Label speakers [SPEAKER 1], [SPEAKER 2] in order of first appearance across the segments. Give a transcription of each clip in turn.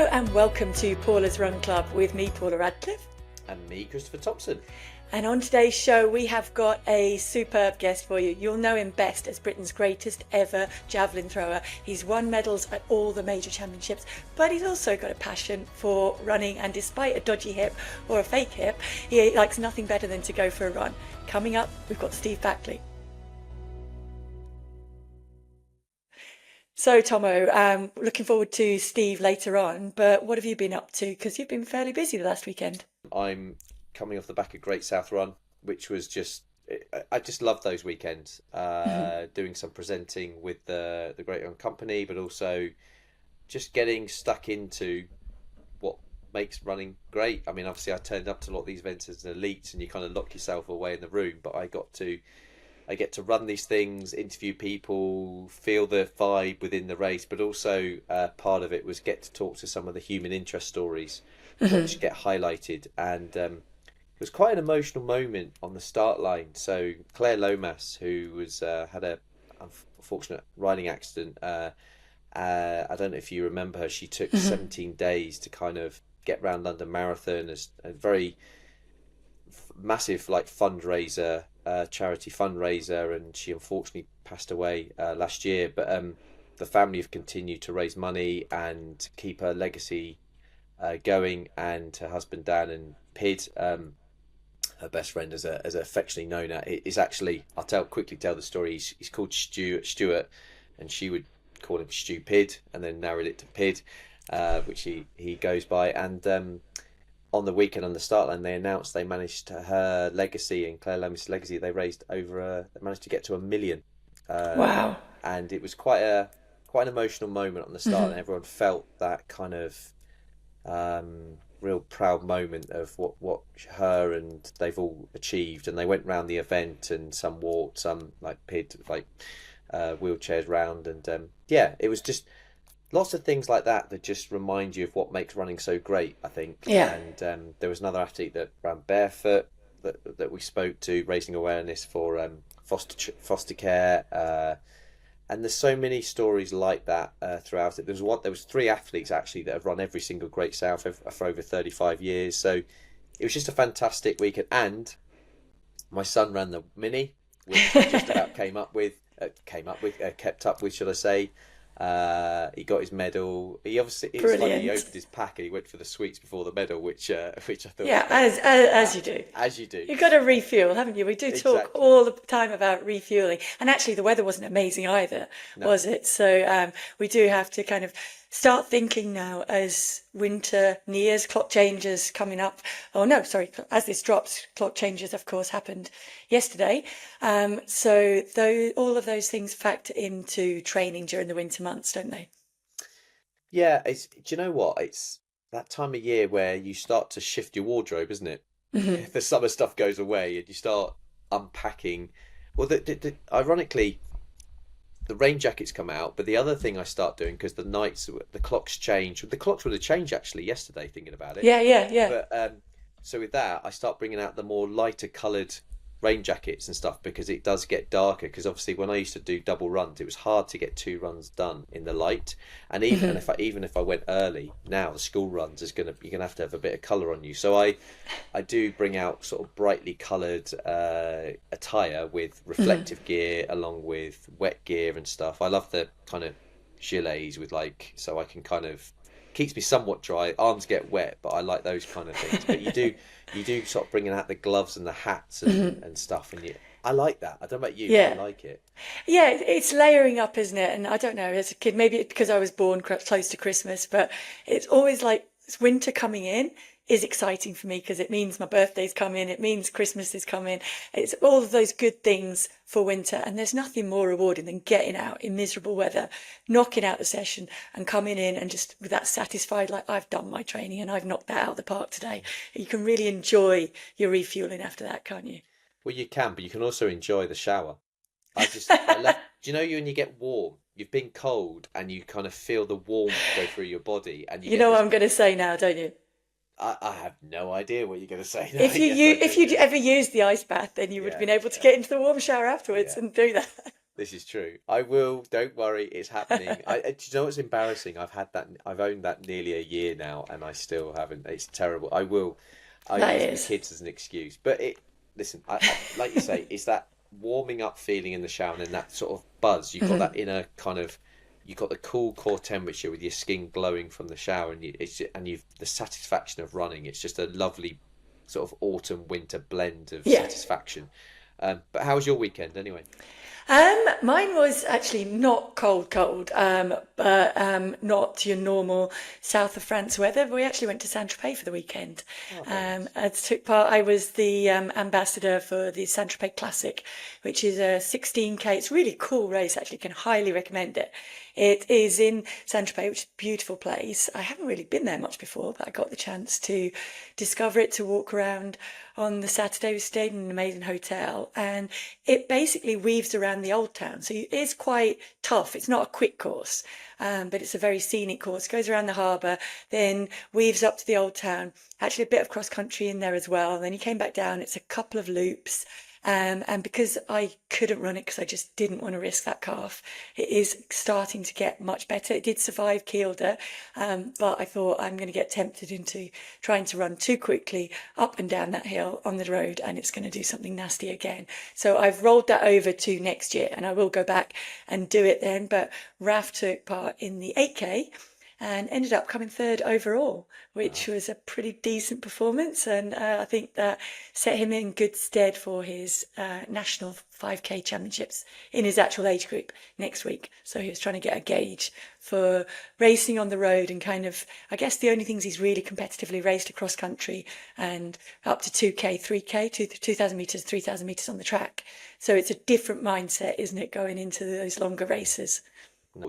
[SPEAKER 1] Hello and welcome to Paula's Run Club with me, Paula Radcliffe.
[SPEAKER 2] And me, Christopher Thompson.
[SPEAKER 1] And on today's show, we have got a superb guest for you. You'll know him best as Britain's greatest ever javelin thrower. He's won medals at all the major championships, but he's also got a passion for running. And despite a dodgy hip or a fake hip, he likes nothing better than to go for a run. Coming up, we've got Steve Backley. So, Tomo, looking forward to Steve later on, but what have you been up to? Because you've been fairly busy the last weekend.
[SPEAKER 2] I'm coming off the back of Great South Run, which was I just love those weekends, doing some presenting with the Great Run Company, but also just getting stuck into what makes running great. I mean, obviously I turned up to a lot of these events as an elite and you kind of lock yourself away in the room, but I get to run these things, interview people, feel the vibe within the race, but also part of it was get to talk to some of the human interest stories which get highlighted. And it was quite an emotional moment on the start line. So Claire Lomas, who was had a unfortunate riding accident, I don't know if you remember her, she took 17 days to kind of get round London Marathon as a very massive fundraiser, charity fundraiser, and she unfortunately passed away last year, but the family have continued to raise money and keep her legacy going, and her husband Dan and Pid, her best friend as affectionately known is actually, quickly tell the story. He's called Stuart, and she would call him Stupid and then narrowed it to Pid, which he goes by. And on the weekend on the start line, they announced they managed her legacy and Claire Lomas' legacy. They raised they managed to get to 1 million.
[SPEAKER 1] Wow!
[SPEAKER 2] And it was quite an emotional moment on the start, and everyone felt that kind of real proud moment of what her and they've all achieved. And they went round the event, and some walked, some wheelchairs round, and it was just lots of things like that just remind you of what makes running so great, I think.
[SPEAKER 1] Yeah.
[SPEAKER 2] And there was another athlete that ran barefoot that we spoke to, raising awareness for foster care. And there's so many stories like that throughout it. There was 3 athletes actually that have run every single Great South for over 35 years. So it was just a fantastic weekend. And my son ran the mini, which I just about kept up with, should I say. He got his medal. He obviously, it's funny, he opened his pack and he went for the sweets before the medal, which I thought,
[SPEAKER 1] yeah, as you do. You've got to refuel, haven't you? We do talk all the time about refueling, and actually the weather wasn't amazing either, was it? So we do have to kind of start thinking now as winter nears, clock changes coming up. Oh no, sorry, as this drops, clock changes of course happened yesterday. So all of those things factor into training during the winter months, don't they?
[SPEAKER 2] Yeah, do you know what? It's that time of year where you start to shift your wardrobe, isn't it? If the summer stuff goes away and you start unpacking. Well, ironically, the rain jackets come out, but the other thing I start doing, because the clocks change. The clocks would have changed actually yesterday, thinking about it.
[SPEAKER 1] Yeah.
[SPEAKER 2] But so with that, I start bringing out the more lighter coloured rain jackets and stuff, because it does get darker. Because obviously, when I used to do double runs, it was hard to get 2 runs done in the light. And even if I went early, now the school runs you're gonna have to have a bit of colour on you. So I do bring out sort of brightly coloured attire with reflective gear along with wet gear and stuff. I love the kind of gilets with so I can kind of keeps me somewhat dry. Arms get wet, but I like those kind of things. But you do sort of bringing out the gloves and the hats and stuff, and I like that. I don't know about you, but I like it.
[SPEAKER 1] Yeah, it's layering up, isn't it? And I don't know, as a kid, maybe it's because I was born close to Christmas, but it's always like winter coming in is exciting for me, because it means my birthday's coming, it means Christmas is coming. It's all of those good things for winter, and there's nothing more rewarding than getting out in miserable weather, knocking out the session and coming in and just with that satisfied, like, I've done my training and I've knocked that out of the park today. You can really enjoy your refueling after that, can't you?
[SPEAKER 2] Well, you can, but you can also enjoy the shower. Do you know when you get warm, you've been cold and you kind of feel the warmth go through your body, and
[SPEAKER 1] you know what I'm going to say now, don't you?
[SPEAKER 2] I have no idea what you're going to say.
[SPEAKER 1] If you ever used the ice bath, then you would have been able to get into the warm shower afterwards and do that.
[SPEAKER 2] This is true. I will. Don't worry, it's happening. Do you know what's embarrassing? I've owned that nearly a year now, and I still haven't. It's terrible. I will. I
[SPEAKER 1] That
[SPEAKER 2] use the
[SPEAKER 1] is.
[SPEAKER 2] kids as an excuse, but listen. Like you say, it's that warming up feeling in the shower, and then that sort of buzz. You've got that inner kind of. You've got the cool core temperature with your skin glowing from the shower, and you've the satisfaction of running. It's just a lovely sort of autumn winter blend of
[SPEAKER 1] Yeah.
[SPEAKER 2] satisfaction. But how was your weekend anyway?
[SPEAKER 1] Mine was actually not cold, but not your normal south of France weather. We actually went to Saint-Tropez for the weekend.
[SPEAKER 2] Oh, very nice.
[SPEAKER 1] I took part. I was the ambassador for the Saint-Tropez Classic, which is a 16K. It's a really cool race. Actually, can highly recommend it. It is in Saint-Tropez, which is a beautiful place. I haven't really been there much before, but I got the chance to discover it, to walk around on the Saturday. We stayed in an amazing hotel, and it basically weaves around the old town. So it is quite tough. It's not a quick course, but it's a very scenic course. It goes around the harbour, then weaves up to the old town. Actually, a bit of cross country in there as well. Then you came back down. It's a couple of loops. And because I couldn't run it because I just didn't want to risk that calf, it is starting to get much better. It did survive Kielder, but I thought I'm going to get tempted into trying to run too quickly up and down that hill on the road, and it's going to do something nasty again. So I've rolled that over to next year, and I will go back and do it then. But Raf took part in the 8K and ended up coming third overall, which was a pretty decent performance. And I think that set him in good stead for his national 5K championships in his actual age group next week. So he was trying to get a gauge for racing on the road and kind of, I guess the only things he's really competitively raced across country and up to 2K, 3K, 2,000 metres, 3,000 metres on the track. So it's a different mindset, isn't it, going into those longer races?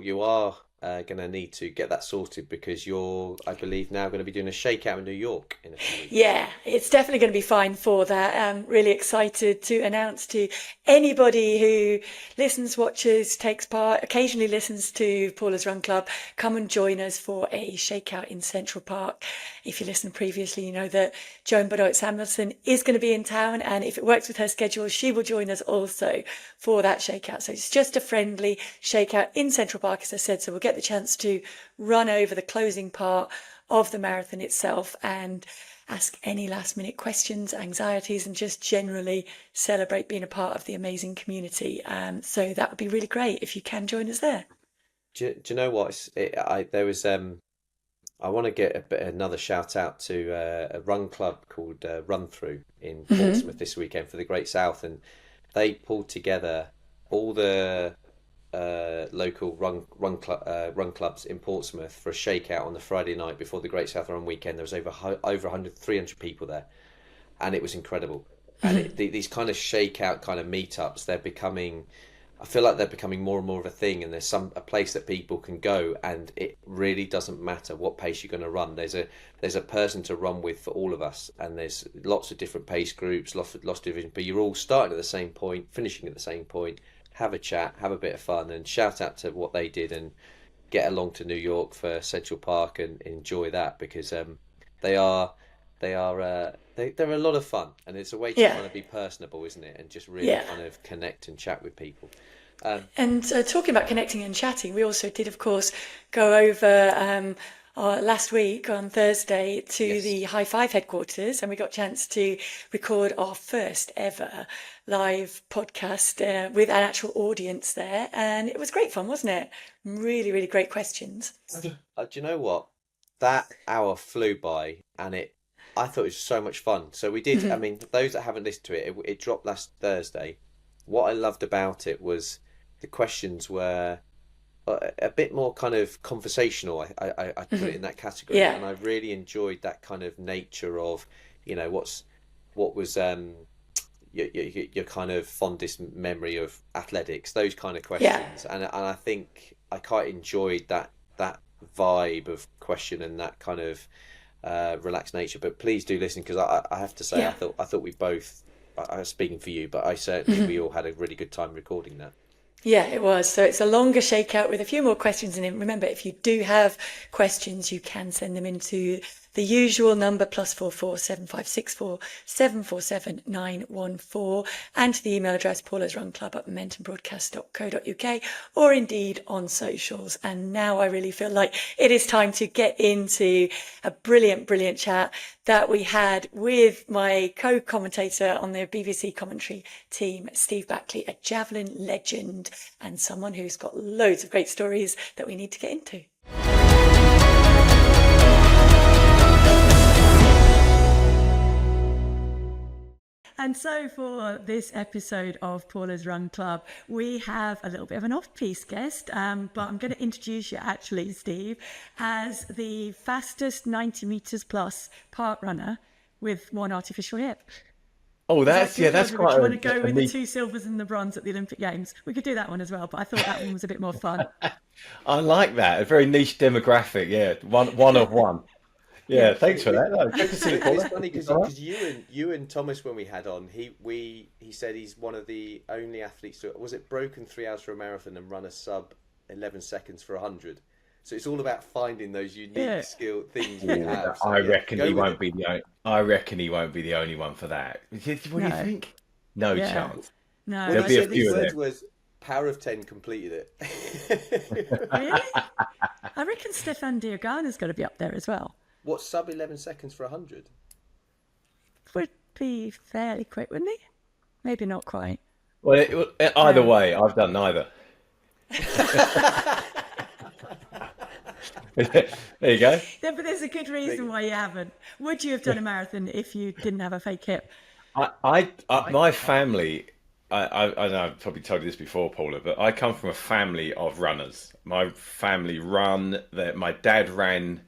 [SPEAKER 2] You are going to need to get that sorted because you're, I believe, now going to be doing a shakeout in New York in a few weeks.
[SPEAKER 1] Yeah, it's definitely going to be fine for that. I'm really excited to announce to anybody who listens, watches, takes part, occasionally listens to Paula's Run Club, come and join us for a shakeout in Central Park. If you listened previously, you know that Joan Bodoit Samuelson is going to be in town, and if it works with her schedule, she will join us also for that shakeout. So it's just a friendly shakeout in Central Park, as I said, so we'll get the chance to run over the closing part of the marathon itself and ask any last minute questions, anxieties, and just generally celebrate being a part of the amazing community. So that would be really great if you can join us there.
[SPEAKER 2] Do you know what? There was I want to get another shout out to a run club called Run Through in Portsmouth this weekend for the Great South, and they pulled together all the local run clubs in Portsmouth for a shakeout on the Friday night before the Great South Run weekend. There was over 100, 300 people there, and it was incredible. And these kind of shakeout kind of meetups, I feel like they're becoming more and more of a thing, and there's a place that people can go, and it really doesn't matter what pace you're going to run. There's a person to run with for all of us, and there's lots of different pace groups, lots of divisions, but you're all starting at the same point, finishing at the same point. Have a chat, have a bit of fun, and shout out to what they did, and get along to New York for Central Park and enjoy that, because they're a lot of fun, and it's a way to kind of be personable, isn't it, and just really kind of connect and chat with people.
[SPEAKER 1] And talking about connecting and chatting, we also did, of course, go over last week on Thursday to the High Five headquarters, and we got a chance to record our first ever live podcast with an actual audience there, and it was great fun, wasn't it? Really, really great questions.
[SPEAKER 2] Do you know what? That hour flew by, and I thought it was so much fun. So we did. I mean, those that haven't listened to it dropped last Thursday. What I loved about it was the questions were a bit more kind of conversational. I put it in that category, and I really enjoyed that kind of nature of, what was your kind of fondest memory of athletics, those kind of questions, and I think I quite enjoyed that vibe of question and that kind of relaxed nature. But please do listen, because I have to say, I thought we both, I was speaking for you, but I certainly we all had a really good time recording that.
[SPEAKER 1] Yeah, it was. So it's a longer shakeout with a few more questions in it. Remember, if you do have questions, you can send them into the usual number +44 7564 747 914, and to the email address paulasrunclub@momentumbroadcast.co.uk, or indeed on socials. And now I really feel like it is time to get into a brilliant chat that we had with my co-commentator on the BBC commentary team, Steve Backley, a javelin legend and someone who's got loads of great stories that we need to get into. And so for this episode of Paula's Run Club, we have a little bit of an off-piste guest, but I'm going to introduce you actually, Steve, as the fastest 90 metres plus park runner with one artificial hip.
[SPEAKER 3] Oh, that's quite.
[SPEAKER 1] Do you want to go with the 2 silvers and the bronze at the Olympic Games? We could do that one as well, but I thought that one was a bit more fun.
[SPEAKER 3] I like that. A very niche demographic. Yeah, one of one. Yeah, thanks for that. No, good to see you, Paula.
[SPEAKER 2] It's funny because you and Thomas, when we had on, he said he's one of the only athletes to, was it, broken 3 hours for a marathon and run a sub 11 seconds for 100. So it's all about finding those unique skill things you have. So,
[SPEAKER 3] I reckon he won't be the only one for that. What do you think? No chance.
[SPEAKER 1] No,
[SPEAKER 3] there'll be a few
[SPEAKER 2] of them. Was Power of 10 completed it?
[SPEAKER 1] Really? I reckon Stefan Diogana's got to be up there as well.
[SPEAKER 2] What, sub 11 seconds for 100?
[SPEAKER 1] Would be fairly quick, wouldn't he? Maybe not quite.
[SPEAKER 3] Well, either way, I've done neither. There you go.
[SPEAKER 1] Yeah, but there's a good reason why you haven't. Would you have done a marathon if you didn't have a fake hip?
[SPEAKER 3] My family, I know I've probably told you this before, Paula, but I come from a family of runners. My family my dad ran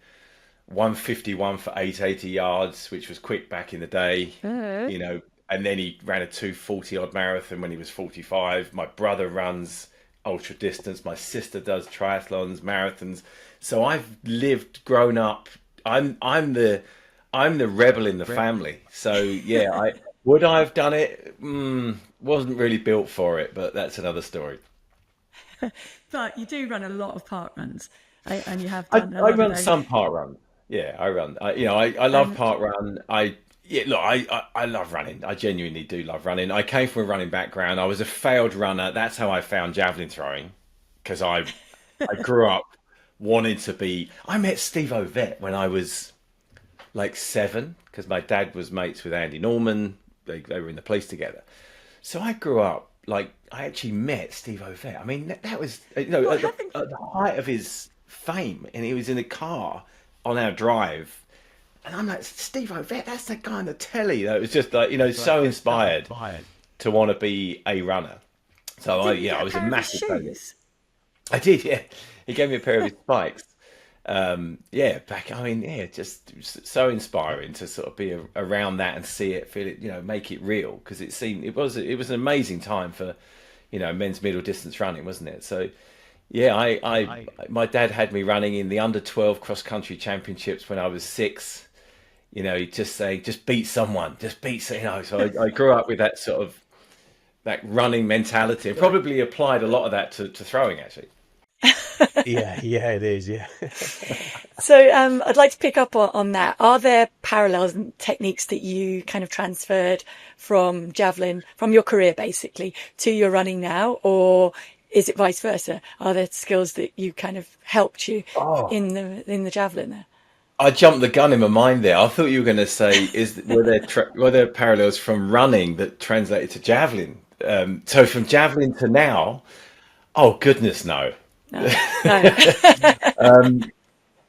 [SPEAKER 3] 151 for 880 yards, which was quick back in the day, and then he ran a 240 odd marathon when he was 45. My brother runs ultra distance. My sister does triathlons, marathons. So I've grown up. I'm the rebel in the family. So yeah, would I have done it? Wasn't really built for it, but that's another story.
[SPEAKER 1] But you do run a lot of park runs, and you have done.
[SPEAKER 3] I run some park run. Yeah, I run. I love park run. I love running. I genuinely do love running. I came from a running background. I was a failed runner. That's how I found javelin throwing, because I grew up wanting to be. I met Steve Ovett when I was like 7, because my dad was mates with Andy Norman. They were in the police together. So I grew up like I actually met Steve Ovett. I mean, that was at the height of his fame, and he was in a car on our drive, and I'm like, Steve Ovett, that's the guy on the telly. It was just like, so inspired to want to be a runner. So I was a massive fan. I did, yeah. He gave me a pair of his spikes. Just so inspiring to sort of be around that and see it, feel it, make it real, because it was an amazing time for, men's middle distance running, wasn't it? So yeah, my dad had me running in the under 12 cross country championships when I was 6. He'd just say, just beat someone, So I grew up with that sort of that running mentality, and probably applied a lot of that to throwing, actually.
[SPEAKER 4] Yeah, it is. Yeah.
[SPEAKER 1] So I'd like to pick up on that. Are there parallels and techniques that you kind of transferred from javelin, from your career basically, to your running now, or is it vice versa? Are there skills that you kind of helped you in the javelin there?
[SPEAKER 3] I jumped the gun in my mind there. I thought you were going to say, were there parallels from running that translated to javelin? So from javelin to now, oh goodness, no.
[SPEAKER 1] No.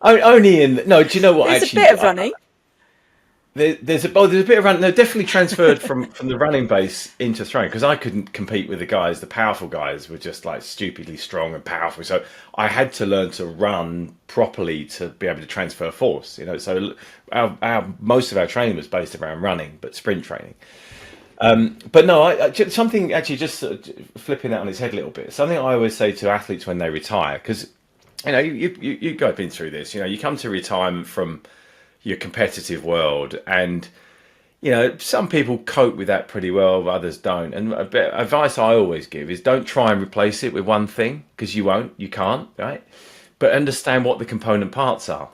[SPEAKER 3] Only in no. Do you know what?
[SPEAKER 1] There's
[SPEAKER 3] actually,
[SPEAKER 1] a bit of running.
[SPEAKER 3] There's a bit of running. No, definitely transferred from the running base into throwing, because I couldn't compete with the guys. The powerful guys were just like stupidly strong and powerful. So I had to learn to run properly to be able to transfer force. So most of our training was based around running, but sprint training. But no, something actually just flipping that on its head a little bit. Something I always say to athletes when they retire, because you guys have been through this. You come to retirement from your competitive world, and some people cope with that pretty well, others don't. And a bit of advice I always give is, don't try and replace it with one thing, because you can't, right? But understand what the component parts are.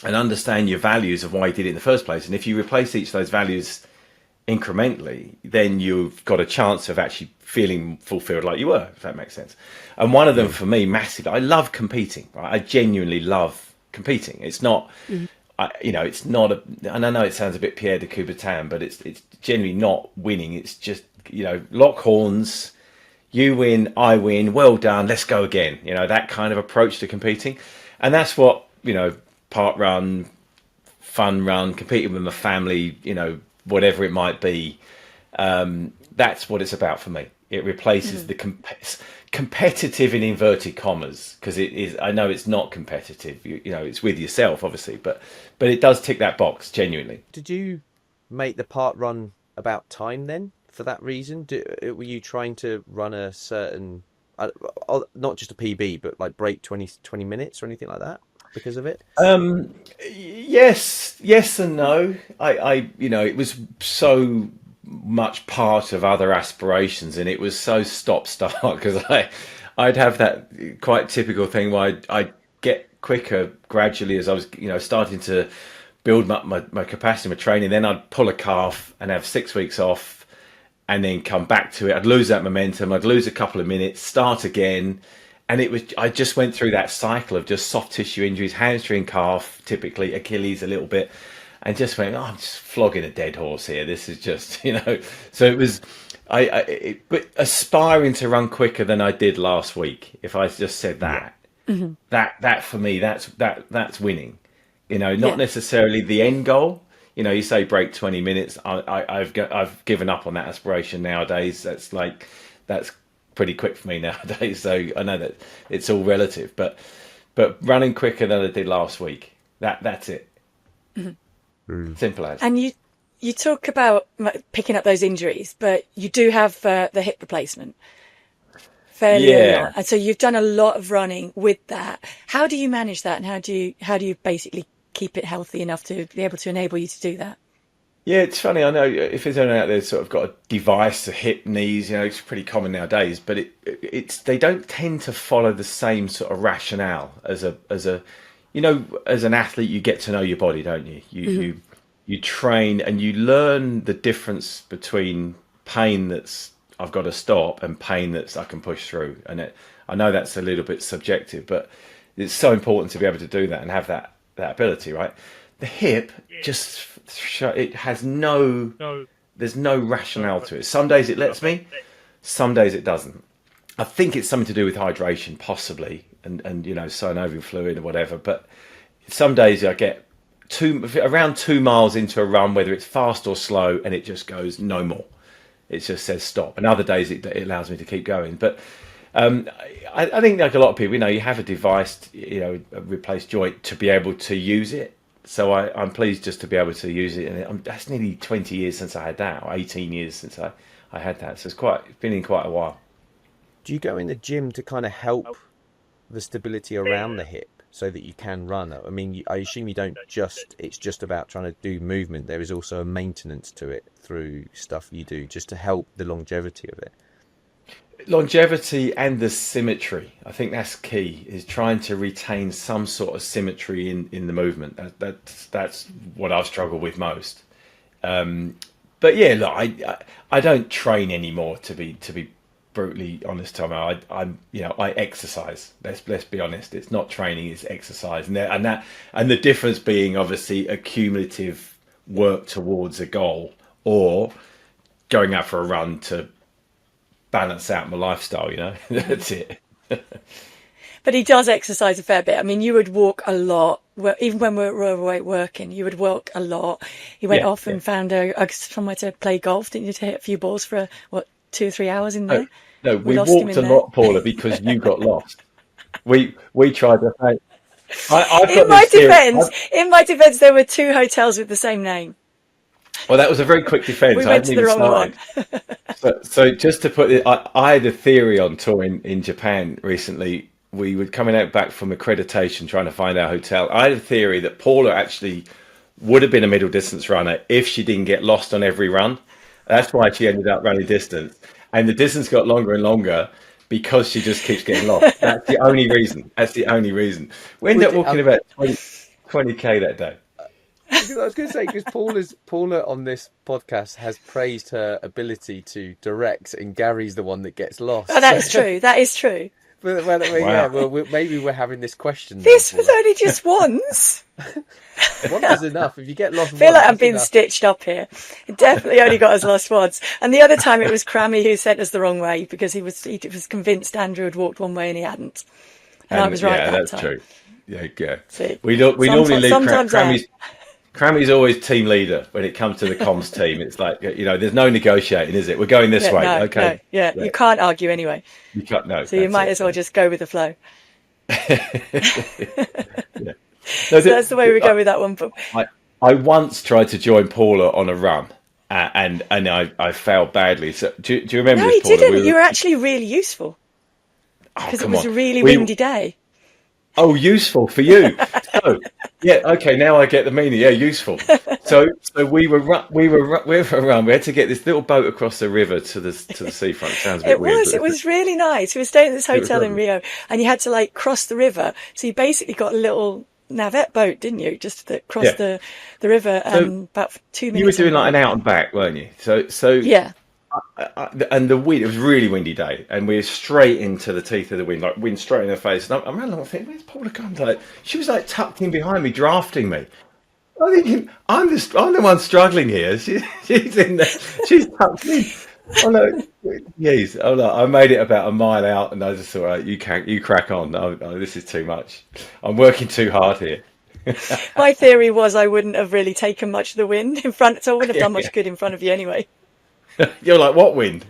[SPEAKER 3] and understand your values of why you did it in the first place. And if you replace each of those values incrementally, then you've got a chance of actually feeling fulfilled like you were, if that makes sense. And one of them for me, massively, I love competing, right? I genuinely love competing. It's not, it's not and I know it sounds a bit Pierre de Coubertin, but it's generally not winning. It's just, lock horns, you win, I win, well done, let's go again. That kind of approach to competing. And that's what, park run, fun run, competing with my family, whatever it might be. That's what it's about for me. It replaces the competitive in inverted commas, because it is. I know it's not competitive. It's with yourself, obviously, but it does tick that box genuinely.
[SPEAKER 2] Did you make the park run about time then? For that reason, were you trying to run a certain, not just a PB, but like break 20 minutes or anything like that because of it?
[SPEAKER 3] Yes and no. I it was so much part of other aspirations, and it was so stop-start, because I'd have that quite typical thing where I'd get quicker gradually as I was starting to build up my capacity, my training. Then I'd pull a calf and have 6 weeks off and then come back to it. I'd lose that momentum, I'd lose a couple of minutes, start again, and I just went through that cycle of just soft tissue injuries, hamstring, calf, typically Achilles a little bit, and just went, I'm just flogging a dead horse here. This is just, So it was, but aspiring to run quicker than I did last week. If I just said that, that for me, that's winning. Not necessarily the end goal. You say break 20 minutes. I've given up on that aspiration nowadays. That's pretty quick for me nowadays. So I know that it's all relative, but running quicker than I did last week. That's it. Simple as.
[SPEAKER 1] And you talk about picking up those injuries, but you do have the hip replacement fairly early on. And so you've done a lot of running with that. How do you manage that, and how do you basically keep it healthy enough to be able to enable you to do that?
[SPEAKER 3] Yeah, it's funny. I know if there's anyone out there sort of got a device, a hip, knees, it's pretty common nowadays, but they don't tend to follow the same sort of rationale as an athlete. You get to know your body, don't you? You train and you learn the difference between pain that's I've got to stop and pain that's I can push through. And I know that's a little bit subjective, but it's so important to be able to do that and have that ability, right? The hip it has there's no rationale to it. Some days it lets me, some days it doesn't. I think it's something to do with hydration, possibly, and synovial fluid or whatever. But some days I get around 2 miles into a run, whether it's fast or slow, and it just goes no more. It just says stop. And other days it allows me to keep going. But I think, like a lot of people, you have a device, a replaced joint to be able to use it. So I'm pleased just to be able to use it. And that's nearly 20 years since I had that, or 18 years since I had that. So it's been in quite a while.
[SPEAKER 2] Do you go in the gym to kind of help the stability around the hip so that you can run? I mean, I assume it's just about trying to do movement. There is also a maintenance to it through stuff you do just to help the longevity of it.
[SPEAKER 3] Longevity and the symmetry, I think that's key, is trying to retain some sort of symmetry in the movement. That's what I've struggled with most. But yeah, look, I don't train anymore, to be brutally honest, Tom. I exercise. Let's be honest. It's not training, it's exercise, and the difference being obviously a cumulative work towards a goal, or going out for a run to balance out my lifestyle. That's it.
[SPEAKER 1] But he does exercise a fair bit. I mean, you would walk a lot. Even when we were overweight working, you would walk a lot. He went off and found somewhere to play golf. Didn't you, to hit a few balls for 2 or 3 hours in there?
[SPEAKER 3] No, we walked a lot, Paula, because you got lost. We tried to.
[SPEAKER 1] In my defence, there were 2 hotels with the same name.
[SPEAKER 3] Well, that was a very quick defence.
[SPEAKER 1] We went to the wrong one.
[SPEAKER 3] So just to put it, I had a theory on tour in Japan recently. We were coming out back from accreditation, trying to find our hotel. I had a theory that Paula actually would have been a middle distance runner if she didn't get lost on every run. That's why she ended up running distance. And the distance got longer and longer because she just keeps getting lost. That's the only reason. We ended up walking about 20. 20K that day.
[SPEAKER 2] Because I was going to say, because Paula on this podcast has praised her ability to direct, and Gary's the one that gets lost.
[SPEAKER 1] Oh, that is true. That is true.
[SPEAKER 2] But, yeah, well, maybe we're having this question.
[SPEAKER 1] This was only just once.
[SPEAKER 2] Once is enough. If you get lost,
[SPEAKER 1] I feel
[SPEAKER 2] once,
[SPEAKER 1] like I'm being
[SPEAKER 2] enough.
[SPEAKER 1] stitched up here. It definitely only got us lost once. And the other time it was Crammy who sent us the wrong way because he was convinced Andrew had walked one way and he hadn't. And I was right that
[SPEAKER 3] that's
[SPEAKER 1] time.
[SPEAKER 3] True. Yeah.
[SPEAKER 1] See,
[SPEAKER 3] we normally leave
[SPEAKER 1] sometimes
[SPEAKER 3] Crammy's always team leader when it comes to the comms team. It's like, there's no negotiating, is it? We're going this way.
[SPEAKER 1] No,
[SPEAKER 3] okay.
[SPEAKER 1] No, you can't argue anyway.
[SPEAKER 3] You can't. No.
[SPEAKER 1] So you might as well just go with the flow.
[SPEAKER 3] Yeah.
[SPEAKER 1] So that's the way we go with that one. But
[SPEAKER 3] I once tried to join Paula on a run, and I failed badly. So do you remember?
[SPEAKER 1] No,
[SPEAKER 3] this,
[SPEAKER 1] you
[SPEAKER 3] Paula?
[SPEAKER 1] didn't. You were actually really useful because it was a really windy day.
[SPEAKER 3] Oh, useful for you. Oh, yeah. Okay, now I get the meaning. Yeah, useful. So we were run. We had to get this little boat across the river to the seafront. Sounds a bit weird.
[SPEAKER 1] It was really nice. We were staying at this hotel in Rio, and you had to cross the river. So you basically got a little navette boat, didn't you? Just that crossed the river about 2 minutes.
[SPEAKER 3] You were doing like an out and back, weren't you? So
[SPEAKER 1] yeah.
[SPEAKER 3] And the wind, it was a really windy day, and we were straight into the teeth of the wind, like wind straight in her face. And I'm around along thinking, where's Paula gone? Like, she was like tucked in behind me, drafting me. I'm thinking, I'm the one struggling here. She's in there, she's tucked in. Oh no, yes. Oh no, I made it about a mile out, and I just thought, right, you crack on. This is too much. I'm working too hard here.
[SPEAKER 1] My theory was I wouldn't have really taken much of the wind in front, so I wouldn't have done much good in front of you anyway.
[SPEAKER 3] You're like, what wind?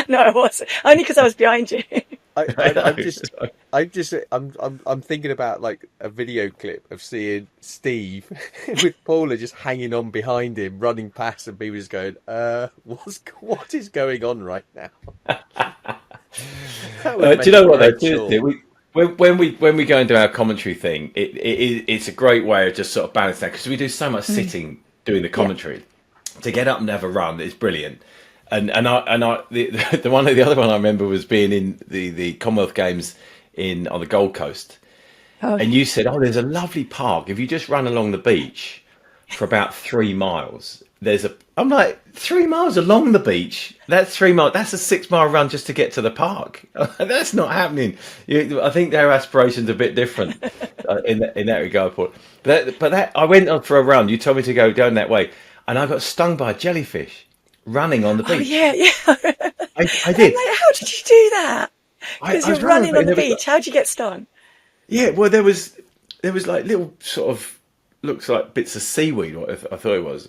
[SPEAKER 1] No, I wasn't. Only because I was behind you.
[SPEAKER 2] I'm thinking about like a video clip of seeing Steve with Paula just hanging on behind him, running past, and people just going, what is going on right now?
[SPEAKER 3] Do you know what though? When we go into our commentary thing, it's a great way of just sort of balancing that, because we do so much sitting doing the commentary. Yeah. To get up and have a run is brilliant, the other one I remember was being in the Commonwealth Games on the Gold Coast, and you said, there's a lovely park if you just run along the beach for about 3 miles. I'm like, 3 miles along the beach? That's 3 miles. That's a 6 mile run just to get to the park. That's not happening. I think their aspirations are a bit different in that regard, Paul. But that I went on for a run. You told me to go down that way. And I got stung by a jellyfish running on the beach.
[SPEAKER 1] Oh, yeah.
[SPEAKER 3] I did.
[SPEAKER 1] Like, how did you do that? Because you're running on the beach. How'd you get stung?
[SPEAKER 3] Yeah, well, there was like little sort of, looks like bits of seaweed, what I thought it was.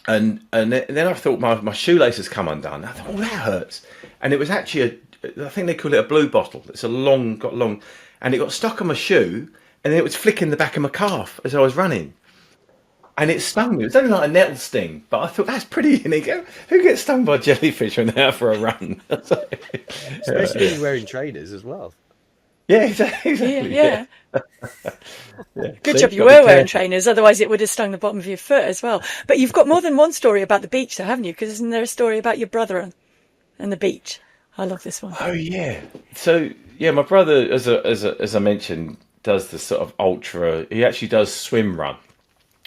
[SPEAKER 3] And then I thought my shoelaces come undone. I thought, that hurts. And it was actually, I think they call it a blue bottle. It's got long, and it got stuck on my shoe, and then it was flicking the back of my calf as I was running. And it stung me. It was only like a nettle sting, but I thought that's pretty unique. Who gets stung by jellyfish when they're out for a run?
[SPEAKER 2] Especially when you're wearing trainers as well.
[SPEAKER 3] Yeah, exactly.
[SPEAKER 1] Yeah. Good job you were wearing trainers, otherwise it would have stung the bottom of your foot as well. But you've got more than one story about the beach, though, haven't you? Because isn't there a story about your brother and the beach? I love this one.
[SPEAKER 3] Oh yeah. So yeah, my brother, as I mentioned, does the sort of ultra. He actually does swim run,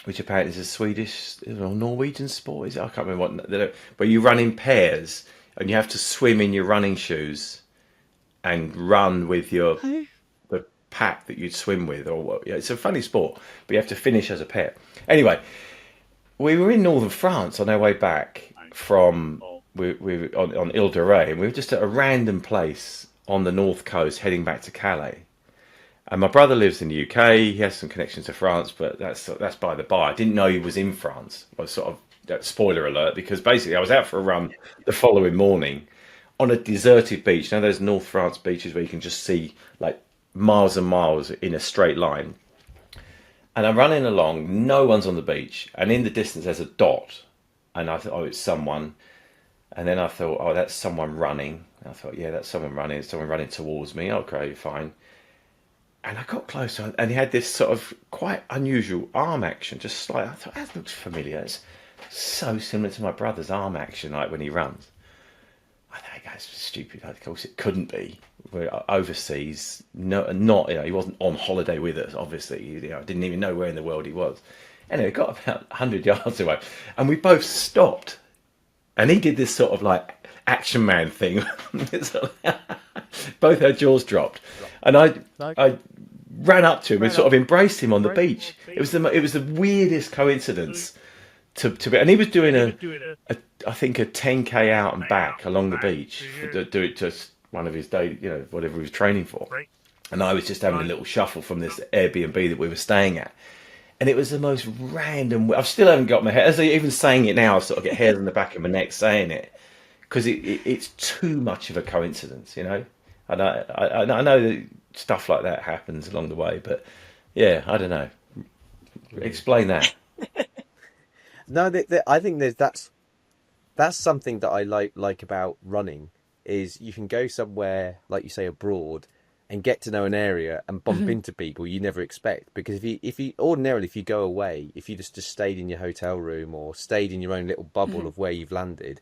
[SPEAKER 3] which apparently is a Swedish or Norwegian sport. Is it? I can't remember what. But you run in pairs, and you have to swim in your running shoes, and run with the pack that you'd swim with. It's a funny sport, but you have to finish as a pair. Anyway, we were in northern France on our way back from we were on Ile de Ré, and we were just at a random place on the north coast heading back to Calais. And my brother lives in the UK. He has some connections to France, but that's by the by. I didn't know he was in France. I was sort of spoiler alert, because basically I was out for a run the following morning on a deserted beach. Now there's North France beaches where you can just see like miles and miles in a straight line. And I'm running along, no one's on the beach, and in the distance there's a dot, and I thought, it's someone. And then I thought, that's someone running. And I thought, yeah, that's someone running. Someone running towards me. Okay, fine. And I got closer, and he had this sort of quite unusual arm action, just slightly. I thought, that looks familiar. It's so similar to my brother's arm action, like when he runs. I think that's stupid. Of course, it couldn't be. We're overseas, no, not he wasn't on holiday with us. Obviously, I didn't even know where in the world he was. Anyway, got about 100 yards away, and we both stopped. And he did this sort of like action man thing. Both our jaws dropped, and I ran up to him and sort of embraced him on the beach. It was the weirdest coincidence to be, and he was doing I think a 10K out and back along the beach to do it just one of his day, whatever he was training for. And I was just having a little shuffle from this Airbnb that we were staying at. And it was the most random. I still haven't got my hair. As I even saying it now, I sort of get hairs on the back of my neck saying it, because it's too much of a coincidence, And I know that stuff like that happens along the way, but yeah, I don't know. Explain that.
[SPEAKER 2] No, I think that's something that I like about running, is you can go somewhere, like you say, abroad, and get to know an area and bump into people you never expect. Because if you ordinarily, if you go away, if you just stayed in your hotel room or stayed in your own little bubble of where you've landed,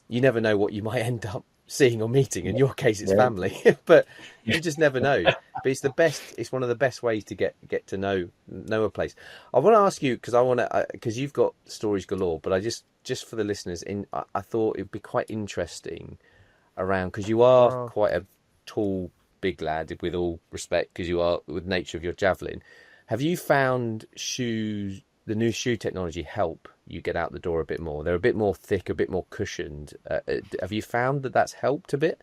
[SPEAKER 2] you never know what you might end up seeing or meeting. In your case, it's family, but you just never know. But it's one of the best ways to get to know a place. I want to ask you, because you've got stories galore, but I just for the listeners, I thought it'd be quite interesting around, because you are quite a tall, big lad, with all respect, because you are, with nature of your javelin. Have you found the new shoe technology help you get out the door a bit more? They're a bit more thick, a bit more cushioned. Have you found that that's helped a bit?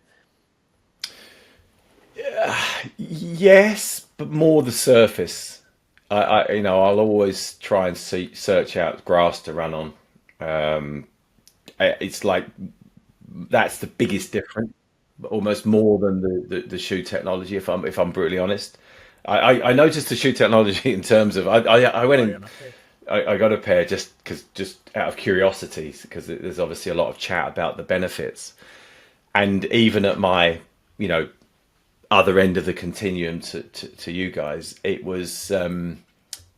[SPEAKER 3] Yes, but more the surface. I'll always try and search out grass to run on. It's like that's the biggest difference, almost more than the shoe technology. If I'm brutally honest, I noticed the shoe technology in terms of I went in. I got a pair just out of curiosity, because there's obviously a lot of chat about the benefits, and even at my other end of the continuum to you guys, it was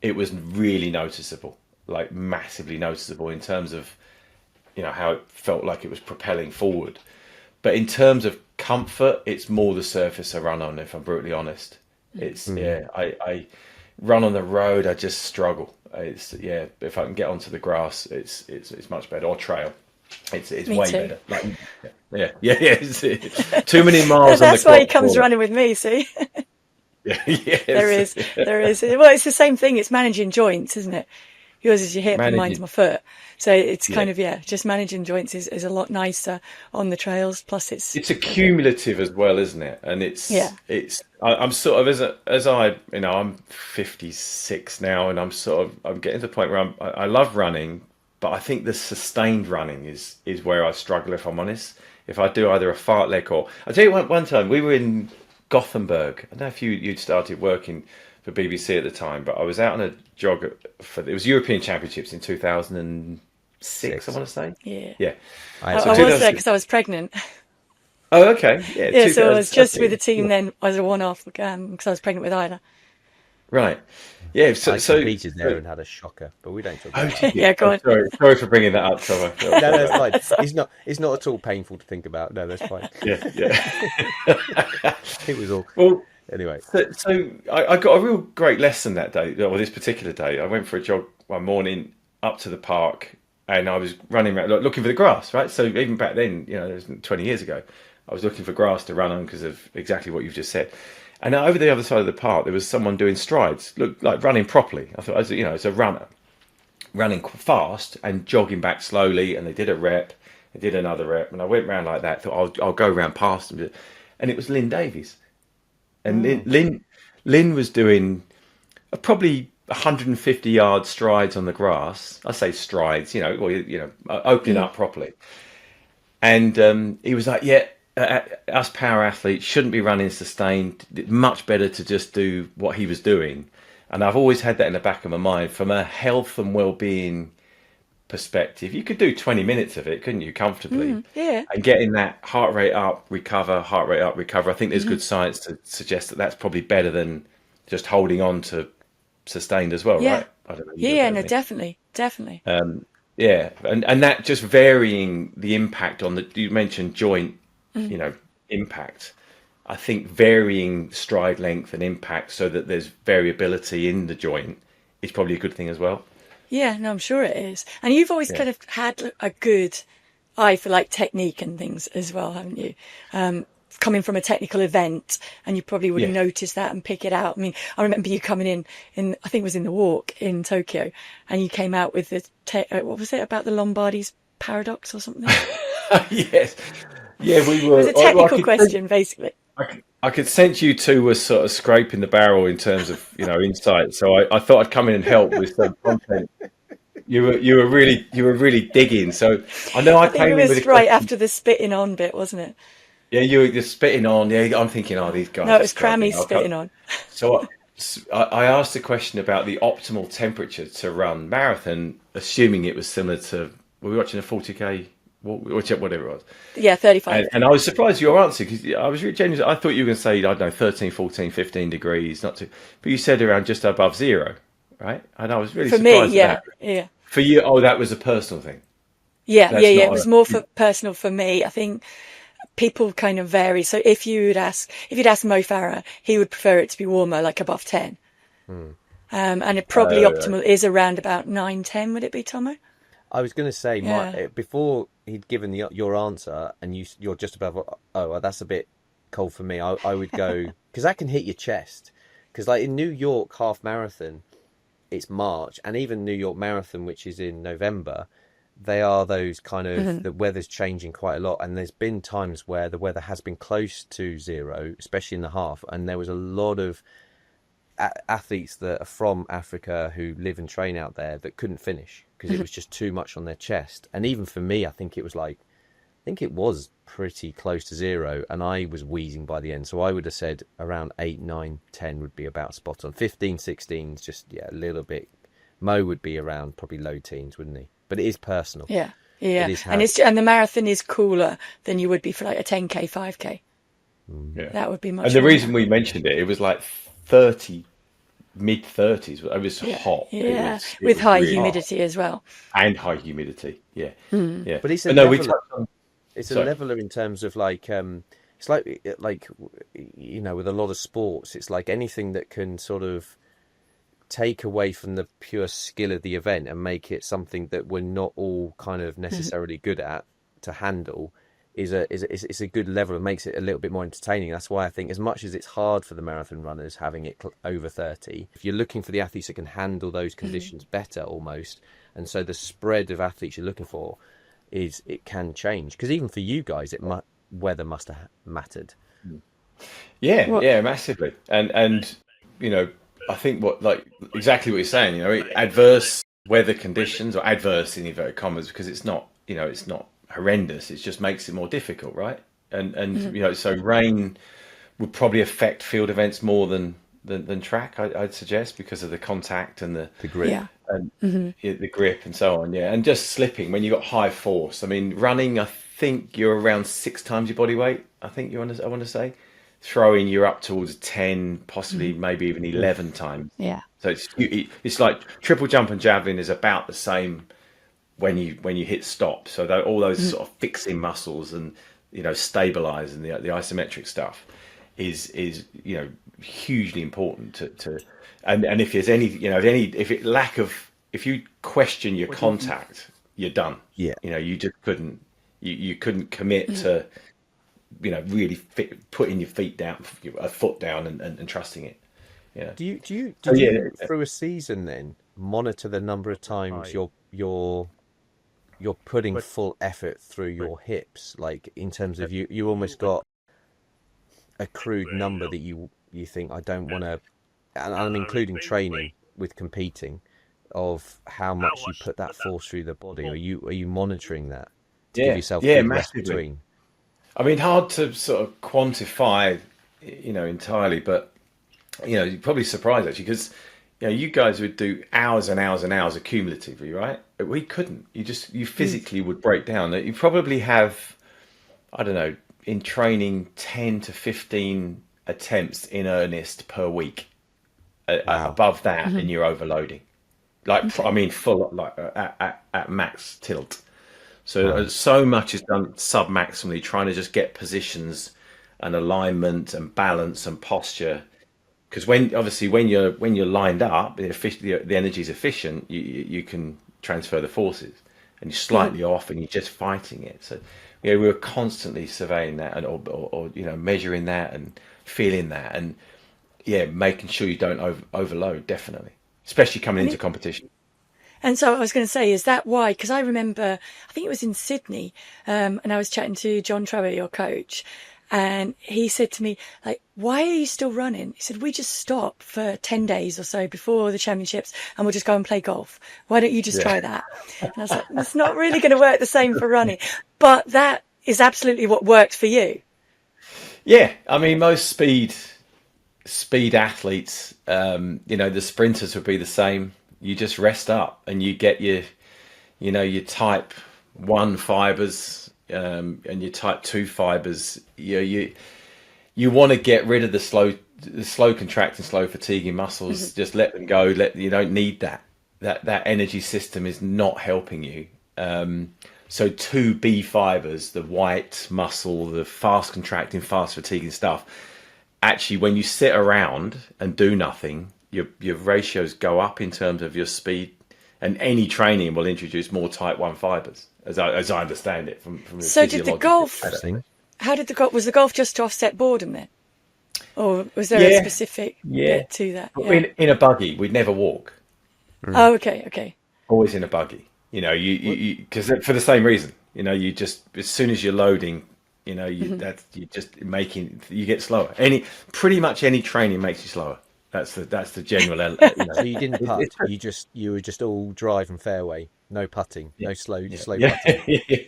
[SPEAKER 3] really noticeable, like massively noticeable in terms of how it felt like it was propelling forward. But in terms of comfort, it's more the surface I run on, if I'm brutally honest. It's I run on the road, I just struggle. If I can get onto the grass, it's much better, or trail. It's way better. Like, it's too many miles.
[SPEAKER 1] That's why he comes running with me. See,
[SPEAKER 3] yes.
[SPEAKER 1] there is. Well, it's the same thing. It's managing joints, isn't it? Yours is your hip and mine's my foot. So it's kind of, just managing joints is a lot nicer on the trails. Plus it's
[SPEAKER 3] accumulative as well, isn't it? And I'm sort of, I'm 56 now, and I'm getting to the point where I love running, but I think the sustained running is where I struggle, if I'm honest. If I do either a fartlek or, I'll tell you one time, we were in Gothenburg. I don't know if you'd started working for BBC at the time, but I was out on a jog it was European Championships in 2006, I want to say. Yeah.
[SPEAKER 1] I was there because I was pregnant.
[SPEAKER 3] Oh, okay. Yeah,
[SPEAKER 1] so I was just with the team then as a one-off, because I was pregnant with Isla.
[SPEAKER 3] Right. Yeah.
[SPEAKER 2] I competed there and had a shocker, but we don't talk about it.
[SPEAKER 1] Yeah, go on.
[SPEAKER 3] Sorry for bringing that up, Trevor.
[SPEAKER 2] No, that's fine. It's not at all painful to think about. No, that's fine.
[SPEAKER 3] Yeah.
[SPEAKER 2] It was all.
[SPEAKER 3] Well,
[SPEAKER 2] anyway.
[SPEAKER 3] So I got a real great lesson that day, or this particular day. I went for a jog one morning up to the park, and I was running around looking for the grass, right? So even back then, it was 20 years ago, I was looking for grass to run on because of exactly what you've just said. And over the other side of the park, there was someone doing strides, looked like running properly. I thought, as a runner, running fast and jogging back slowly. And they did a rep, they did another rep, and I went round like that. Thought I'll go round past them, and it was Lynn Davies, and Lynn was doing probably 150-yard strides on the grass. I say strides, opening up properly. And he was like, us power athletes shouldn't be running sustained. Much better to just do what he was doing. And I've always had that in the back of my mind from a health and well-being perspective. You could do 20 minutes of it, couldn't you, comfortably? And getting that heart rate up, recover. I think there's good science to suggest that that's probably better than just holding on to sustained as well, right? I don't know.
[SPEAKER 1] No, definitely.
[SPEAKER 3] And that just varying the impact on you mentioned joint you know, impact. I think varying stride length and impact so that there's variability in the joint is probably a good thing as well.
[SPEAKER 1] Yeah, no, I'm sure it is. And you've always kind of had a good eye for like technique and things as well, haven't you? Coming from a technical event, and you probably would have noticed that and pick it out. I mean, I remember you coming in I think it was in the walk in Tokyo, and you came out with the what was it about the Lombardi's paradox or something?
[SPEAKER 3] Yes. Yeah, we were.
[SPEAKER 1] It was a technical question, basically.
[SPEAKER 3] I could sense you two were sort of scraping the barrel in terms of, you know, insight. So I thought I'd come in and help with some content. You were really digging. So I know I came in with a
[SPEAKER 1] right after the spitting on bit, wasn't it?
[SPEAKER 3] Yeah, you were just spitting on. Yeah, I'm thinking, oh, these guys.
[SPEAKER 1] No, it was Crammy spitting on.
[SPEAKER 3] So I asked a question about the optimal temperature to run marathon, assuming it was similar to, were we watching a 40k? Whatever it was.
[SPEAKER 1] Yeah, 35.
[SPEAKER 3] And I was surprised your answer, because I was really genuine. I thought you were going to say, I don't know, 13, 14, 15 degrees, not too, but you said around just above zero, right? And I was really surprised.
[SPEAKER 1] For me,
[SPEAKER 3] at that.
[SPEAKER 1] yeah.
[SPEAKER 3] For you, oh, that was a personal thing.
[SPEAKER 1] Yeah. It was more personal for me. I think people kind of vary. So if you'd ask Mo Farah, he would prefer it to be warmer, like above 10. And it probably optimal is around about 9, 10. Would it be, Tomo?
[SPEAKER 4] I was going to say, before he'd given your answer, and you're just above, well, that's a bit cold for me. I would go, because that can hit your chest. Because like in New York half marathon, it's March, and even New York Marathon, which is in November, they are those kind of, the weather's changing quite a lot. And there's been times where the weather has been close to zero, especially in the half. And there was a lot of athletes that are from Africa who live and train out there that couldn't finish because it was just too much on their chest. And even for me, I think it was pretty close to zero, and I was wheezing by the end. So I would have said around 8, 9, 10 would be about spot on. 15, 16 is just a little bit. Mo would be around probably low teens, wouldn't he? But it is personal.
[SPEAKER 1] Yeah. And the marathon is cooler than you would be for like a 10k, 5k.
[SPEAKER 3] Yeah,
[SPEAKER 1] that would be much.
[SPEAKER 3] And the reason we mentioned it was like 30, mid-30s. It was hot.
[SPEAKER 1] Yeah,
[SPEAKER 3] it
[SPEAKER 1] with
[SPEAKER 3] was
[SPEAKER 1] high
[SPEAKER 3] really
[SPEAKER 1] humidity as well.
[SPEAKER 3] And high humidity. Yeah. Yeah.
[SPEAKER 4] But it's a leveler in terms of like it's like you know, with a lot of sports, it's like anything that can sort of take away from the pure skill of the event and make it something that we're not all kind of necessarily good at to handle is a good level and makes it a little bit more entertaining. That's why I think, as much as it's hard for the marathon runners having it over 30, if you're looking for the athletes that can handle those conditions better almost, and so the spread of athletes you're looking for it can change, because even for you guys weather must have mattered.
[SPEAKER 3] Yeah, massively. And you know, I think exactly what you're saying, you know, adverse weather conditions, or adverse in inverted commas, because it's not horrendous, it just makes it more difficult, right? And you know, so rain would probably affect field events more than track, I'd suggest, because of the contact and the
[SPEAKER 4] grip
[SPEAKER 3] and the grip and so on. And just slipping when you've got high force. I mean, running, I think you're around 6 times your body weight. I want to say throwing, you're up towards 10, possibly maybe even 11 times.
[SPEAKER 1] Yeah.
[SPEAKER 3] So it's like triple jump and javelin is about the same when you hit stop. So all those sort of fixing muscles and, you know, stabilizing the isometric stuff is you know, hugely important to and if there's any, you know, if you question your contact, you're done.
[SPEAKER 4] Yeah.
[SPEAKER 3] You know, you just couldn't commit to, you know, really putting your feet down, a foot down and trusting it. Yeah.
[SPEAKER 4] Do you through a season then monitor the number of times you're putting full effort through your hips, like in terms of you almost got a crude number that you think, I don't want to, and I'm including training with competing, of how much you put that force through the body? Are you monitoring that to give yourself good rest between?
[SPEAKER 3] I mean, hard to sort of quantify, you know, entirely, but, you know, you're probably surprised actually, because, you know, you guys would do hours and hours and hours accumulatively, right? But we couldn't. You physically would break down. You probably have, I don't know, in training 10 to 15 attempts in earnest per week. Above that, and you're overloading. Like, I mean, full, like at max tilt. So much is done sub-maximally, trying to just get positions and alignment and balance and posture. Because when you're lined up, the energy is efficient. You can transfer the forces, and you're slightly off, and you're just fighting it. So yeah, we were constantly surveying that, and or measuring that and feeling that, and yeah, making sure you don't overload, definitely, especially coming into competition.
[SPEAKER 1] And so I was going to say, is that why? Because I remember, I think it was in Sydney, and I was chatting to John Trevor, your coach, and he said to me, like, why are you still running? He said, we just stop for 10 days or so before the championships and we'll just go and play golf. Why don't you just try that? And I was like, it's not really going to work the same for running. But that is absolutely what worked for you.
[SPEAKER 3] Yeah. I mean, most speed athletes, the sprinters would be the same. You just rest up and you get your type 1 fibers, and your type 2 fibers. You want to get rid of the slow contracting, slow fatiguing muscles. Just let them go. You don't need that energy system is not helping you. So 2B fibers, the white muscle, the fast contracting, fast fatiguing stuff. Actually, when you sit around and do nothing, your ratios go up in terms of your speed, and any training will introduce more type 1 fibers, as I understand it from the
[SPEAKER 1] So did the golf?
[SPEAKER 4] Interesting.
[SPEAKER 1] How did the golf? Was the golf just to offset boredom then, or was there a specific bit to that? Yeah.
[SPEAKER 3] In a buggy, we'd never walk.
[SPEAKER 1] Oh, okay.
[SPEAKER 3] Always in a buggy. You because for the same reason. You just, as soon as you're loading, you get slower. Pretty much any training makes you slower. That's the general.
[SPEAKER 4] So you didn't putt. You were just all drive and fairway. No putting. No slow putting.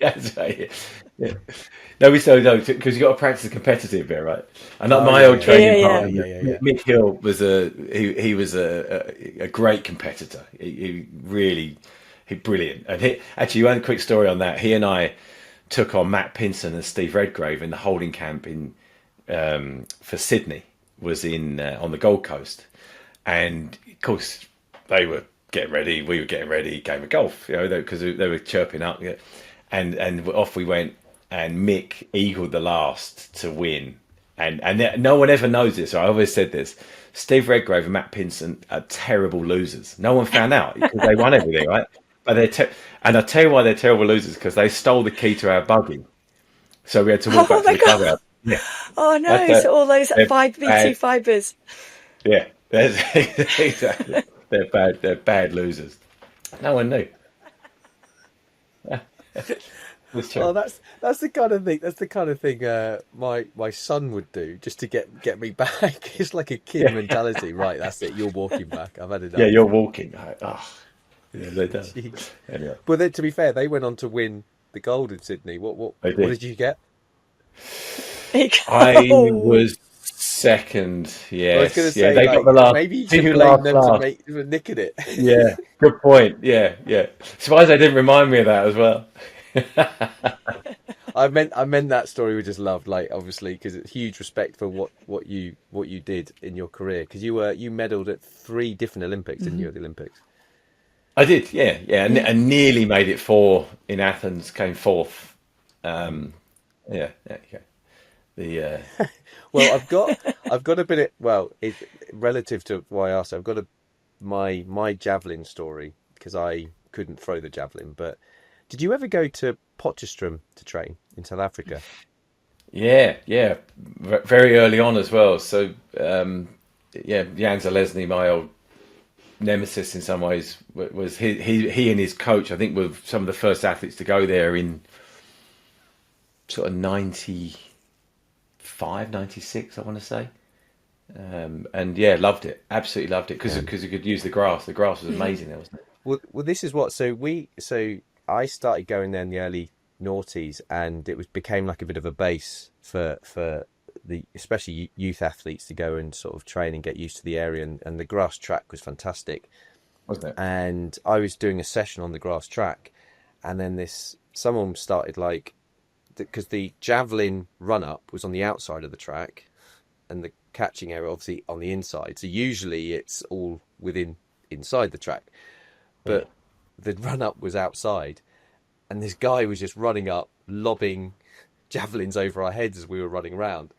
[SPEAKER 3] That's right. Yeah. No, we still don't, because you got to practice the competitive bit, right? And my old training partner, Mick Hill, was he was a great competitor. He brilliant. And actually, one quick story on that. He and I took on Matt Pinsent and Steve Redgrave in the holding camp for Sydney. Was on the Gold Coast, and of course they were getting ready, we were getting ready, game of golf, because they were chirping up, and off we went, and Mick eagled the last to win, and no one ever knows this. So I always said this: Steve Redgrave and Matt Pinsent are terrible losers. No one found out because they won everything, right? But and I'll tell you why they're terrible losers, because they stole the key to our buggy, so we had to walk back to the clubhouse. Yeah.
[SPEAKER 1] Oh no! So all those B2 fibers.
[SPEAKER 3] Yeah, exactly. They're bad. They're bad losers. No one knew.
[SPEAKER 4] Oh, that's the kind of thing. That's the kind of thing my son would do just to get me back. It's like a kid mentality, right? That's it. You're walking back. I've had enough.
[SPEAKER 3] Yeah, you're walking. Yeah, they do. Anyway.
[SPEAKER 4] Well, then, to be fair, they went on to win the gold in Sydney. What did you get?
[SPEAKER 3] I was second. Yes.
[SPEAKER 4] I was going to say,
[SPEAKER 3] they got the last.
[SPEAKER 4] Maybe you should blame them for nicking it.
[SPEAKER 3] Yeah, good point. Yeah. Surprised they didn't remind me of that as well.
[SPEAKER 4] I meant that story we just loved, like, obviously, because it's huge respect for what you did in your career, because you medalled at 3 different Olympics, didn't you, at the Olympics?
[SPEAKER 3] I did, yeah, and nearly made it 4 in Athens, came 4th. Yeah.
[SPEAKER 4] Well, I've got a bit of, it's relative to why I asked. I've got my javelin story, because I couldn't throw the javelin. But did you ever go to Potchefstroom to train in South Africa?
[SPEAKER 3] Yeah, very early on as well. So Jan Zalesny, my old nemesis in some ways, was he and his coach, I think, were some of the first athletes to go there in sort of 95, 96, I want to say. And yeah, loved it. Absolutely loved it, because you could use the grass. The grass was amazing there, wasn't it?
[SPEAKER 4] Well, this is what. So I started going there in the early noughties, and it became like a bit of a base for the especially youth athletes to go and sort of train and get used to the area, and the grass track was fantastic,
[SPEAKER 3] wasn't it?
[SPEAKER 4] And I was doing a session on the grass track, and then someone started, like, because the javelin run up was on the outside of the track, and the catching area obviously on the inside. So usually it's all inside the track, but the run up was outside, and this guy was just running up, lobbing javelins over our heads as we were running around.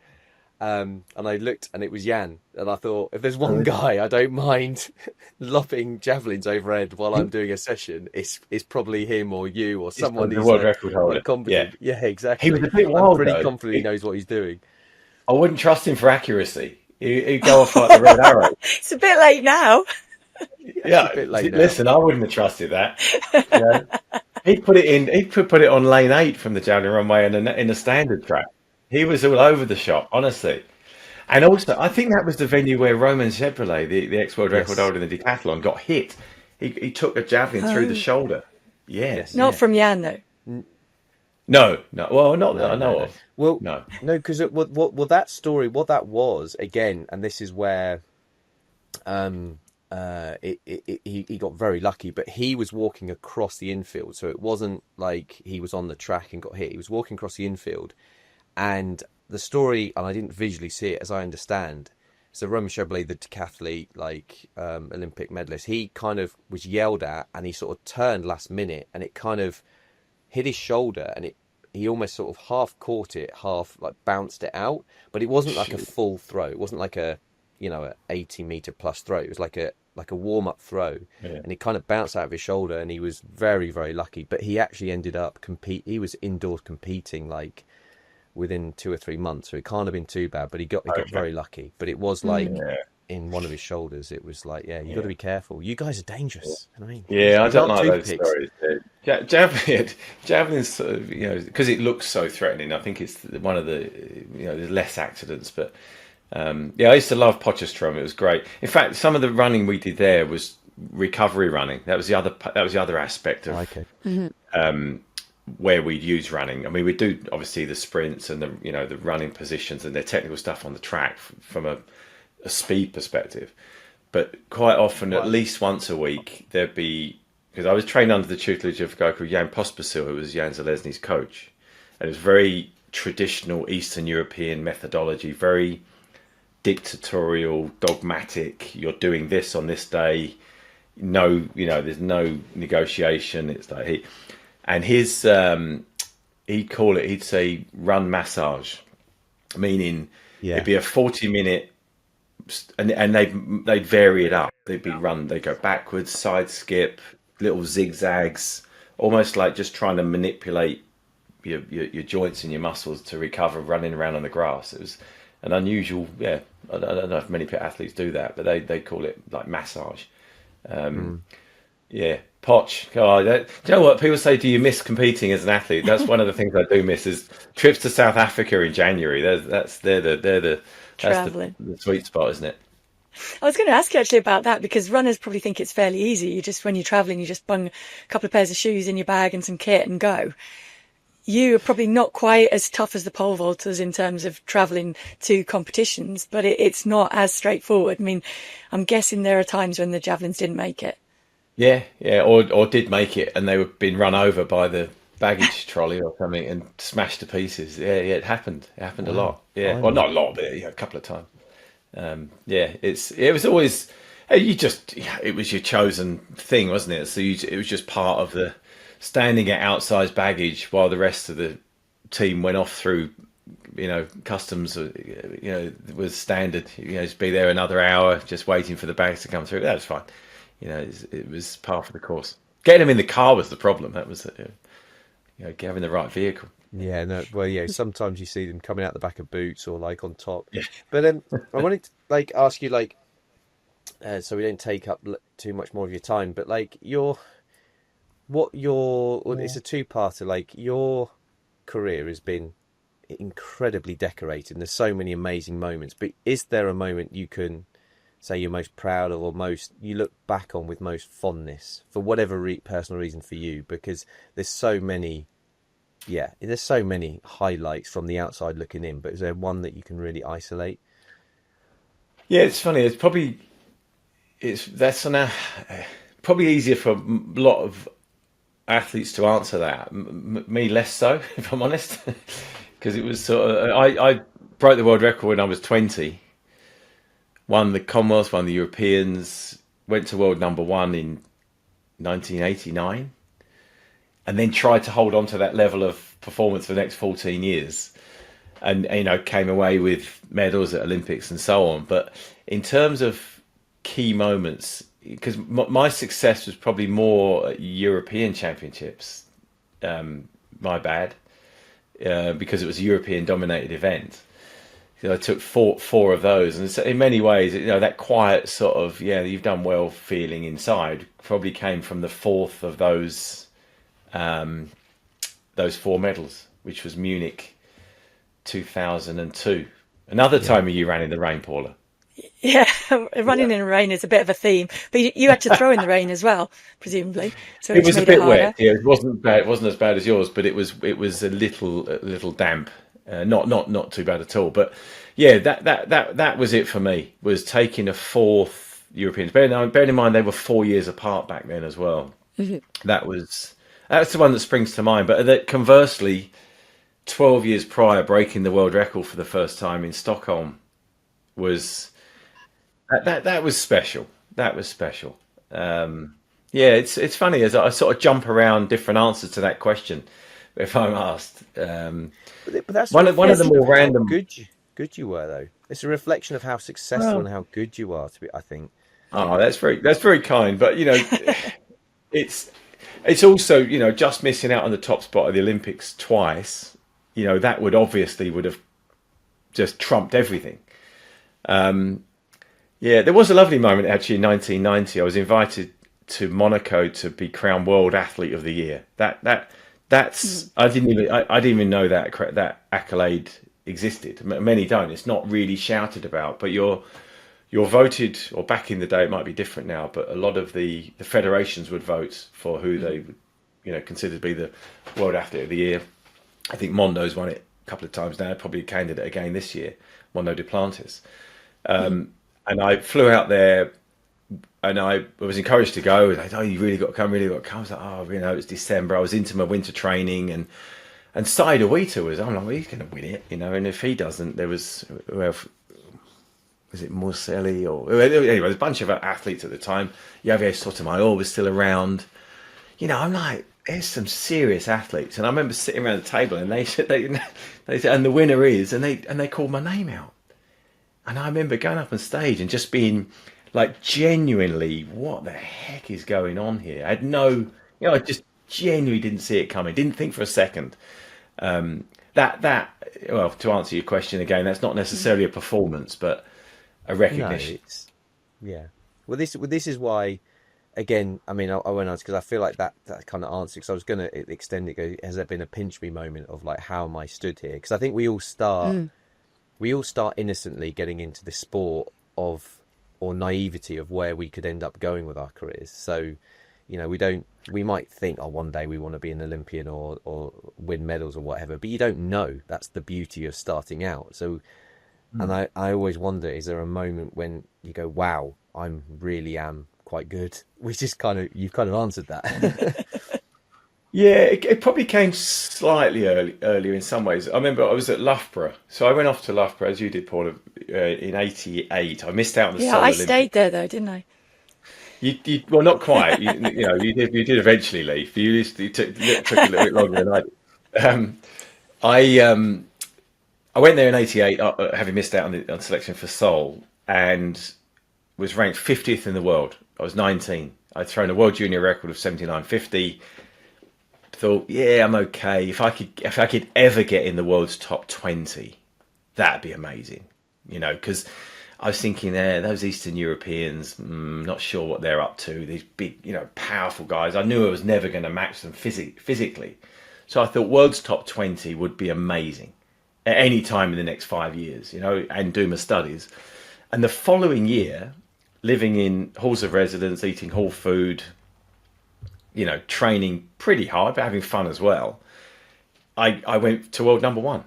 [SPEAKER 4] And I looked, and it was Jan. And I thought, if there's one guy I don't mind lobbing javelins overhead while I'm doing a session, it's probably him or you or someone who's
[SPEAKER 3] world record holder.
[SPEAKER 4] competent. Yeah, exactly.
[SPEAKER 3] He was a bit wild,
[SPEAKER 4] I'm pretty
[SPEAKER 3] though.
[SPEAKER 4] confident he knows what he's doing.
[SPEAKER 3] I wouldn't trust him for accuracy. He'd go off like the red arrow.
[SPEAKER 1] It's a bit late now.
[SPEAKER 3] Yeah,
[SPEAKER 4] a bit late now.
[SPEAKER 3] listen, I wouldn't have trusted that. Yeah. He'd put it in. He'd put it on lane 8 from the javelin runway in a standard track. He was all over the shop, honestly. And also, I think that was the venue where Roman Zebrale, the ex-world record holder in the decathlon, got hit. He took a javelin through the shoulder. Yes.
[SPEAKER 1] Not from Jan, though.
[SPEAKER 3] No. Well, not that I know of.
[SPEAKER 4] Well,
[SPEAKER 3] no,
[SPEAKER 4] because that story, what that was again, and this is where, he got very lucky. But he was walking across the infield, so it wasn't like he was on the track and got hit. He was walking across the infield, and the story, and I didn't visually see it, as I understand. So Roman Chevrolet, the decathlete, Olympic medalist, he kind of was yelled at, and he sort of turned last minute, and it kind of hit his shoulder, and he almost sort of half caught it, half like bounced it out, but it wasn't like a full throw. It wasn't like a 80-meter plus throw. It was like a warm up throw, and it kind of bounced out of his shoulder, and he was very, very lucky. But he actually ended up He was indoors competing like within 2 or 3 months, so it can't have been too bad. But he got very lucky. But it was like in one of his shoulders. It was like, you got to be careful. You guys are dangerous. I mean,
[SPEAKER 3] I don't like those stories. Javelin's sort of, because it looks so threatening. I think it's one of the there's less accidents, but I used to love Potchefstroom. It was great. In fact, some of the running we did there was recovery running. That was the other aspect of where we'd use running. I mean, we do obviously the sprints and the running positions and the technical stuff on the track from a speed perspective, but quite often, at least once a week, there'd be, because I was trained under the tutelage of a guy called Jan Pospisil, who was Jan Zalesny's coach, and it was very traditional Eastern European methodology, very dictatorial, dogmatic. You're doing this on this day. No, there's no negotiation. It's like he'd say run massage, meaning it'd be a 40-minute, and they'd vary it up. They'd go backwards, side skip, little zigzags, almost like just trying to manipulate your joints and your muscles to recover running around on the grass. It was an unusual, I don't know if many athletes do that, but they call it like massage. Potch. God, do you know what people say? Do you miss competing as an athlete? That's one of the things I do miss is trips to South Africa in January. That's the sweet spot, isn't it?
[SPEAKER 1] I was going to ask you actually about that, because runners probably think it's fairly easy. When you're traveling, you just bung a couple of pairs of shoes in your bag and some kit and go. You are probably not quite as tough as the pole vaulters in terms of traveling to competitions, but it's not as straightforward. I mean, I'm guessing there are times when the javelins didn't make it. Yeah,
[SPEAKER 3] or did make it, and they were being run over by the baggage trolley or something and smashed to pieces. It happened. It happened a lot. Well, not a lot, but a couple of times. It was always it was your chosen thing, wasn't it? So it was just part of the standing at outsized baggage while the rest of the team went off through customs. Was standard. Just be there another hour just waiting for the bags to come through. That was fine. It was part of the course. Getting them in the car was the problem. That was having the right vehicle.
[SPEAKER 4] Sometimes you see them coming out the back of boots or like on top. But I wanted to ask you so we don't take up too much more of your time, but it's a two-parter. Your career has been incredibly decorated, and there's so many amazing moments, but is there a moment you can say you're most proud of, or you look back on with most fondness, for whatever personal reason for you? Because there's so many highlights from the outside looking in, but is there one that you can really isolate?
[SPEAKER 3] It's funny. It's probably probably easier for a lot of athletes to answer that. Me less so, if I'm honest, because it was sort of I broke the world record when I was 20. Won the Commonwealth, won the Europeans, went to world number 1 in 1989. and then tried to hold on to that level of performance for the next 14 years. And, came away with medals at Olympics and so on. But in terms of key moments, because my success was probably more at European Championships, my bad, because it was a European dominated event. I took four of those, and so in many ways, that quiet sort of, you've done well feeling inside probably came from the fourth of those 4 medals, which was Munich 2002. Another time you ran in the rain, Paula.
[SPEAKER 1] Yeah, running in the rain is a bit of a theme, but you had to throw in the rain as well, presumably. So
[SPEAKER 3] it was a
[SPEAKER 1] made
[SPEAKER 3] bit
[SPEAKER 1] it
[SPEAKER 3] wet. Yeah, it wasn't bad. It wasn't as bad as yours, but it was a little damp. Not too bad at all. But yeah, that was it for me. Was taking a 4th European. Bearing in mind they were 4 years apart back then as well. Mm-hmm. That's the one that springs to mind. But that conversely, 12 years prior, breaking the world record for the first time in Stockholm was that was special. That was special. It's funny as I sort of jump around different answers to that question if I'm asked.
[SPEAKER 4] But that's
[SPEAKER 3] one of the more random.
[SPEAKER 4] Good you were though. It's a reflection of how successful and how good you are. I think.
[SPEAKER 3] Oh, that's very kind. But it's also just missing out on the top spot of the Olympics twice. That would have just trumped everything. There was a lovely moment actually in 1990. I was invited to Monaco to be crowned World Athlete of the Year. That's I didn't even know that accolade existed. Many don't. It's not really shouted about, but you're voted, or back in the day it might be different now, but a lot of the federations would vote for who they would consider to be the World Athlete of the Year. I think Mondo's won it a couple of times now, probably a candidate again this year, Mondo Duplantis. And I flew out there and I was encouraged to go. Like, you really got to come, really got to come. I was like, it's December. I was into my winter training and Saida Wita I'm like, well, he's going to win it, and if he doesn't, there was, was it Morcelli anyway, there's a bunch of athletes at the time. Javier Sotomayor was still around. I'm like, there's some serious athletes. And I remember sitting around the table and they said, and the winner is, and they called my name out. And I remember going up on stage and just being like, genuinely, what the heck is going on here? I had I just genuinely didn't see it coming. Didn't think for a second. Well, to answer your question again, that's not necessarily a performance, but a recognition.
[SPEAKER 4] Well, this is why, again, I mean, I went on because I feel like that kind of answer, because I was going to extend it, go, has there been a pinch me moment of like, how am I stood here? Because I think we all start innocently getting into the sport or naivety of where we could end up going with our careers. So, we might think, one day we want to be an Olympian or win medals or whatever, but you don't know. That's the beauty of starting out. So, and I always wonder, is there a moment when you go, wow, I really am quite good? Which is you've kind of answered that.
[SPEAKER 3] Yeah, it probably came slightly earlier in some ways. I remember I was at Loughborough. So I went off to Loughborough, as you did, Paula, in 88. I missed out on the Summer
[SPEAKER 1] Olympics. Stayed there though, didn't I?
[SPEAKER 3] You well, not quite. You did eventually leave. You took a little bit longer than I did. I went there in 88, having missed out on selection for Seoul, and was ranked 50th in the world. I was 19. I'd thrown a world junior record of 79.50. Thought, I'm okay. If I could ever get in the world's top 20, that'd be amazing. Because I was thinking, those Eastern Europeans, not sure what they're up to. These big, powerful guys. I knew I was never going to match them physically. So I thought world's top 20 would be amazing at any time in the next 5 years, and do my studies. And the following year, living in halls of residence, eating hall food, training pretty hard, but having fun as well, I went to world number 1.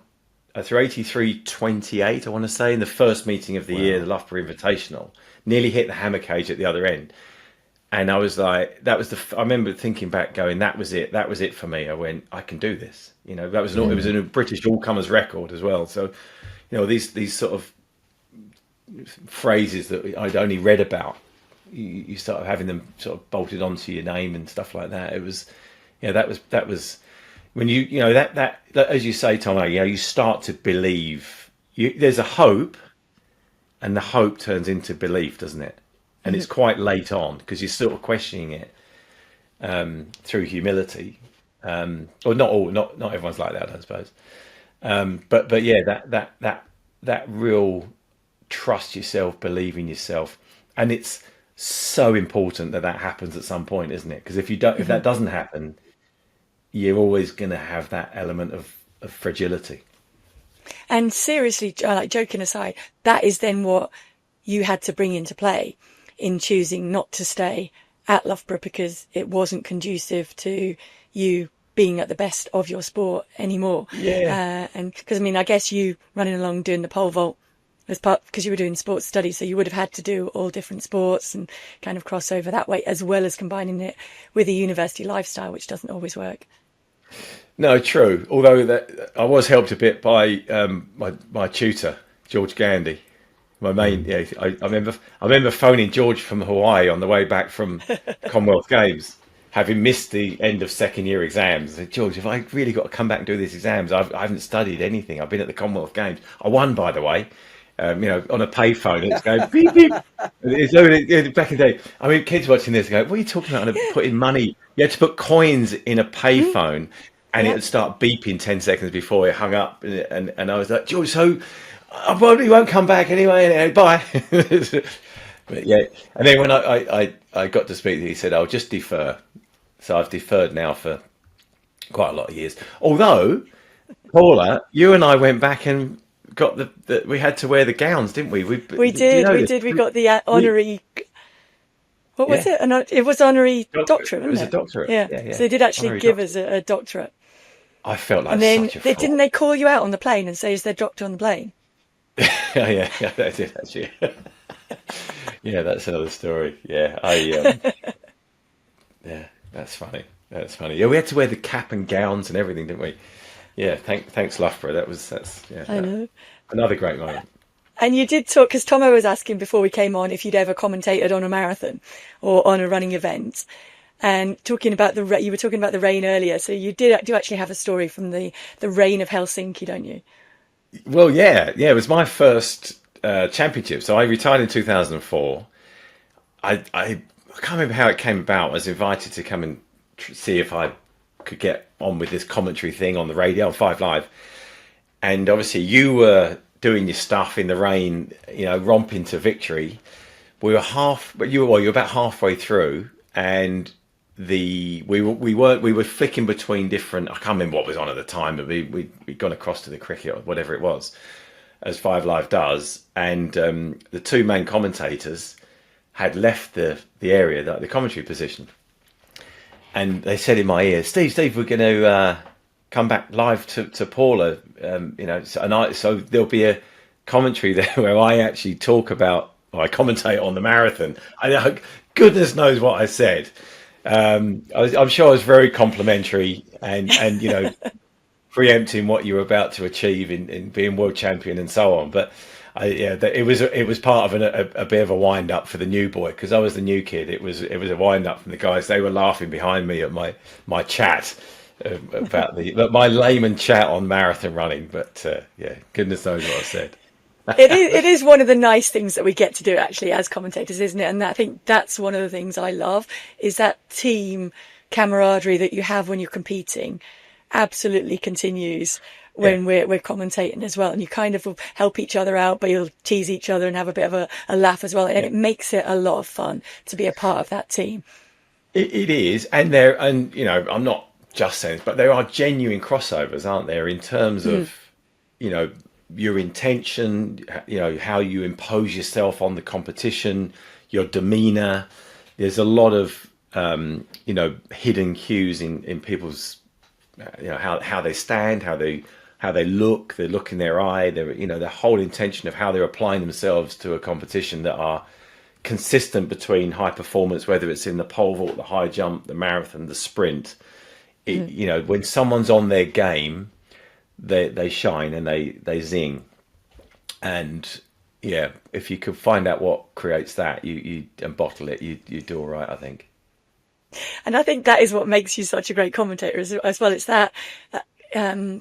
[SPEAKER 3] I threw 83.28, I want to say, in the first meeting of the year, the Loughborough Invitational. Nearly hit the hammer cage at the other end. And I was like, I remember thinking back, going, that was it for me. I went, I can do this. It was a British all-comers record as well. So, these sort of phrases that I'd only read about, you start having them sort of bolted onto your name and stuff like that. It that was when you know that as you say, Tom, you know, you start to believe. There's a hope, and the hope turns into belief, doesn't it? And it's quite late on because you're sort of questioning it through humility. Or not everyone's like that, I suppose. But yeah, that real trust yourself, believe in yourself, and it's so important that happens at some point, isn't it? Because if that doesn't happen, you're always going to have that element of fragility.
[SPEAKER 1] And seriously, like joking aside, that is then what you had to bring into play in choosing not to stay at Loughborough because it wasn't conducive to you being at the best of your sport anymore.
[SPEAKER 3] Yeah.
[SPEAKER 1] And because, I mean, I guess you running along doing the pole vault as part, because you were doing sports studies, so you would have had to do all different sports and kind of cross over that way, as well as combining it with a university lifestyle, which doesn't always work.
[SPEAKER 3] No, true. Although I was helped a bit by my tutor, George Gandy. My main, yeah, I remember phoning George from Hawaii on the way back from Commonwealth Games, having missed the end of second year exams. I said, George, have I really got to come back and do these exams? I haven't studied anything. I've been at the Commonwealth Games. I won, by the way. You know, on a payphone, it's going beep beep. It's back in the day. I mean, kids watching this go, "What are you talking about? Putting money? You had to put coins in a payphone, and it would start beeping 10 seconds before it hung up." And I was like, George, so I probably won't come back anyway. Bye. But yeah, and then when I got to speak to him, he said, "I'll just defer." So I've deferred now for quite a lot of years. Although, Paula, you and I went back and got we had to wear the gowns, didn't we? We
[SPEAKER 1] did. You know we did. We got the honorary. What was it? It was honorary doctorate, wasn't it?
[SPEAKER 3] It was a doctorate.
[SPEAKER 1] Yeah. So they did actually
[SPEAKER 3] honorary
[SPEAKER 1] give us a doctorate.
[SPEAKER 3] I felt like
[SPEAKER 1] and then
[SPEAKER 3] such a fool.
[SPEAKER 1] Didn't they call you out on the plane and say, "Is there a doctor on the plane?"
[SPEAKER 3] yeah, they did actually. Yeah, that's another story. Yeah, yeah, that's funny. That's funny. Yeah, we had to wear the cap and gowns and everything, didn't we? Yeah, thanks Loughborough. I know. Another great moment.
[SPEAKER 1] And you did talk, because Tomo was asking before we came on if you'd ever commentated on a marathon or on a running event. And talking about you were talking about the rain earlier. So you do actually have a story from the rain of Helsinki, don't you?
[SPEAKER 3] Well, yeah. It was my first championship. So I retired in 2004. I can't remember how it came about. I was invited to come and see if I could get on with this commentary thing on the radio on 5 Live. And obviously you were doing your stuff in the rain, you know, romping to victory. You were about halfway through, and we were flicking between different. I can't remember what was on at the time, but we'd gone across to the cricket or whatever it was, as 5 Live does, and the two main commentators had left the area, the commentary position, and they said in my ear, Steve, we're going to come back live to Paula, you know, so there'll be a commentary there where I actually talk about, I commentate on the marathon. Goodness knows what I said. I'm sure I was very complimentary and you know, preempting what you were about to achieve in being world champion and so on. But it was part of a bit of a wind up for the new boy, because I was the new kid. It was a wind up from the guys. They were laughing behind me at my chat about my layman chat on marathon running. But yeah, goodness knows what I said.
[SPEAKER 1] It is one of the nice things that we get to do actually as commentators, isn't it? And I think that's one of the things I love, is that team camaraderie that you have when you're competing absolutely continues when we're commentating as well. And you kind of will help each other out, but you'll tease each other and have a bit of a laugh as well. And it makes it a lot of fun to be a part of that team.
[SPEAKER 3] It is. And you know, I'm not just saying this, but there are genuine crossovers, aren't there, in terms of, you know, your intention, you know, how you impose yourself on the competition, your demeanor. There's a lot of, you know, hidden cues in people's, you know, how they stand, how they look, the look in their eye, you know, the whole intention of how they're applying themselves to a competition that are consistent between high performance, whether it's in the pole vault, the high jump, the marathon, the sprint. You know, when someone's on their game, they shine and they zing. And yeah, if you could find out what creates that, you and bottle it, you do all right, I think.
[SPEAKER 1] And I think that is what makes you such a great commentator as well. It's that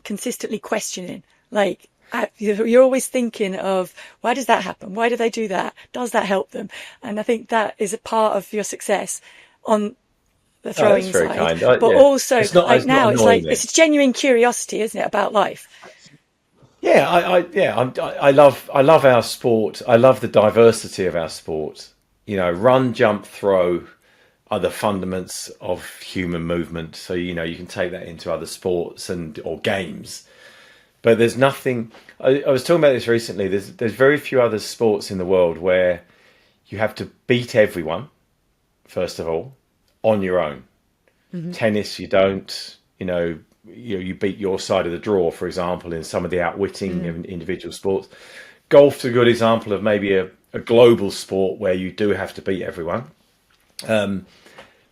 [SPEAKER 1] consistently questioning. Like, you're always thinking of, why does that happen? Why do they do that? Does that help them? And I think that is a part of your success on the throwing
[SPEAKER 3] that's very
[SPEAKER 1] side.
[SPEAKER 3] kind.
[SPEAKER 1] But also,
[SPEAKER 3] it's not,
[SPEAKER 1] like
[SPEAKER 3] it's
[SPEAKER 1] now,
[SPEAKER 3] not
[SPEAKER 1] it's like,
[SPEAKER 3] annoying
[SPEAKER 1] it's a genuine curiosity, isn't it, about life?
[SPEAKER 3] Yeah, I love our sport. I love the diversity of our sport. You know, run, jump, throw are the fundaments of human movement. So, you know, you can take that into other sports or games. But there's nothing. I was talking about this recently. There's very few other sports in the world where you have to beat everyone, first of all, on your own. Tennis, you don't. You beat your side of the draw, for example, in some of the outwitting of individual sports. Golf's a good example of maybe a global sport where you do have to beat everyone. But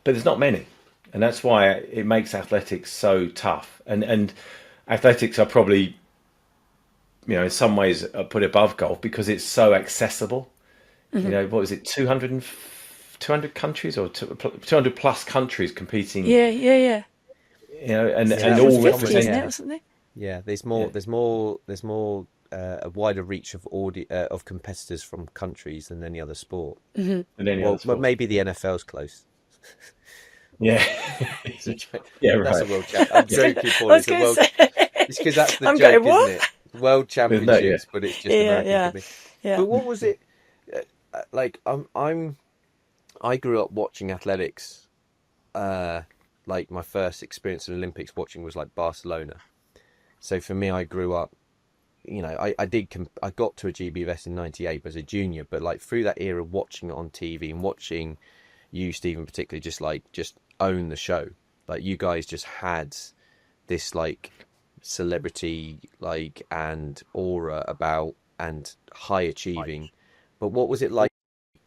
[SPEAKER 3] there's not many. And that's why it makes athletics so tough. And athletics are probably, in some ways put above golf because it's so accessible. You know, what was it, 200 countries or 200 plus countries competing?
[SPEAKER 1] Yeah.
[SPEAKER 3] And
[SPEAKER 4] Yeah,
[SPEAKER 3] all
[SPEAKER 1] 50,
[SPEAKER 3] represented.
[SPEAKER 1] isn't it, or something?
[SPEAKER 4] Yeah, there's more a wider reach of competitors from countries than any other sport.
[SPEAKER 3] than any
[SPEAKER 4] Well,
[SPEAKER 3] other sport.
[SPEAKER 4] maybe the NFL's close.
[SPEAKER 3] Yeah. Yeah, right.
[SPEAKER 4] That's a world champ. I'm joking, Paul.
[SPEAKER 1] I was
[SPEAKER 4] It's a
[SPEAKER 1] going
[SPEAKER 4] world.
[SPEAKER 1] to say.
[SPEAKER 4] It's because that's the
[SPEAKER 1] I'm
[SPEAKER 4] joke,
[SPEAKER 1] going, what?
[SPEAKER 4] isn't it? World Championships, but it's just American
[SPEAKER 1] Yeah.
[SPEAKER 4] company.
[SPEAKER 1] Yeah.
[SPEAKER 4] But what was it like? I grew up watching athletics. Like my first experience in Olympics watching was like Barcelona. So for me, I grew up. I got to a GBVS in '98 as a junior, but like through that era, watching it on TV and watching you, Stephen, particularly, just own the show. Like you guys just had this like celebrity and aura about and high achieving. But what was it like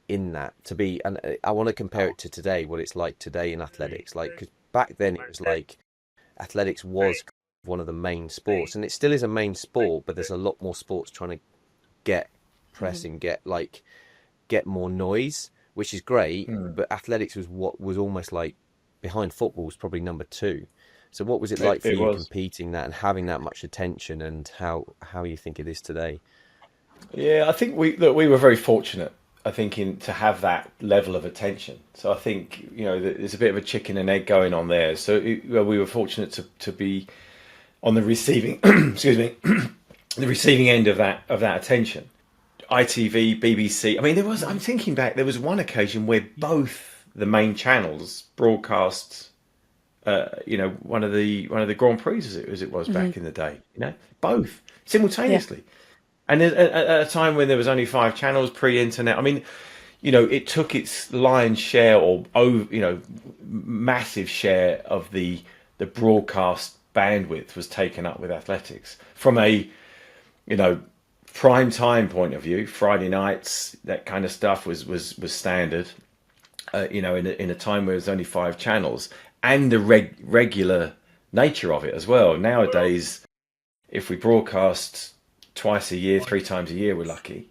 [SPEAKER 4] in that to be? And I want to compare it to today, what it's like today in athletics. Like, because back then it was like athletics was one of the main sports, and it still is a main sport, but there's a lot more sports trying to get press and get more noise, which is great. But athletics was almost like behind football was probably number two. So what was it like for you competing that and having that much attention, and how you think it is today?
[SPEAKER 3] Yeah, I think we were very fortunate. I think to have that level of attention. So I think there's a bit of a chicken and egg going on there. So we were fortunate to be on the receiving excuse me the receiving end of that attention. ITV, BBC. I mean, I'm thinking back. There was one occasion where both the main channels broadcast. One of the Grand Prix as it was back in the day. Both simultaneously. Yeah. And at a time when there was only 5 channels pre-internet, I mean, it took its lion's share or massive share of the broadcast bandwidth was taken up with athletics from a prime time point of view. Friday nights, that kind of stuff was standard. In a time where there's only 5 channels, and the regular nature of it as well. Nowadays, if we broadcast twice a year, 3 times a year, we're lucky.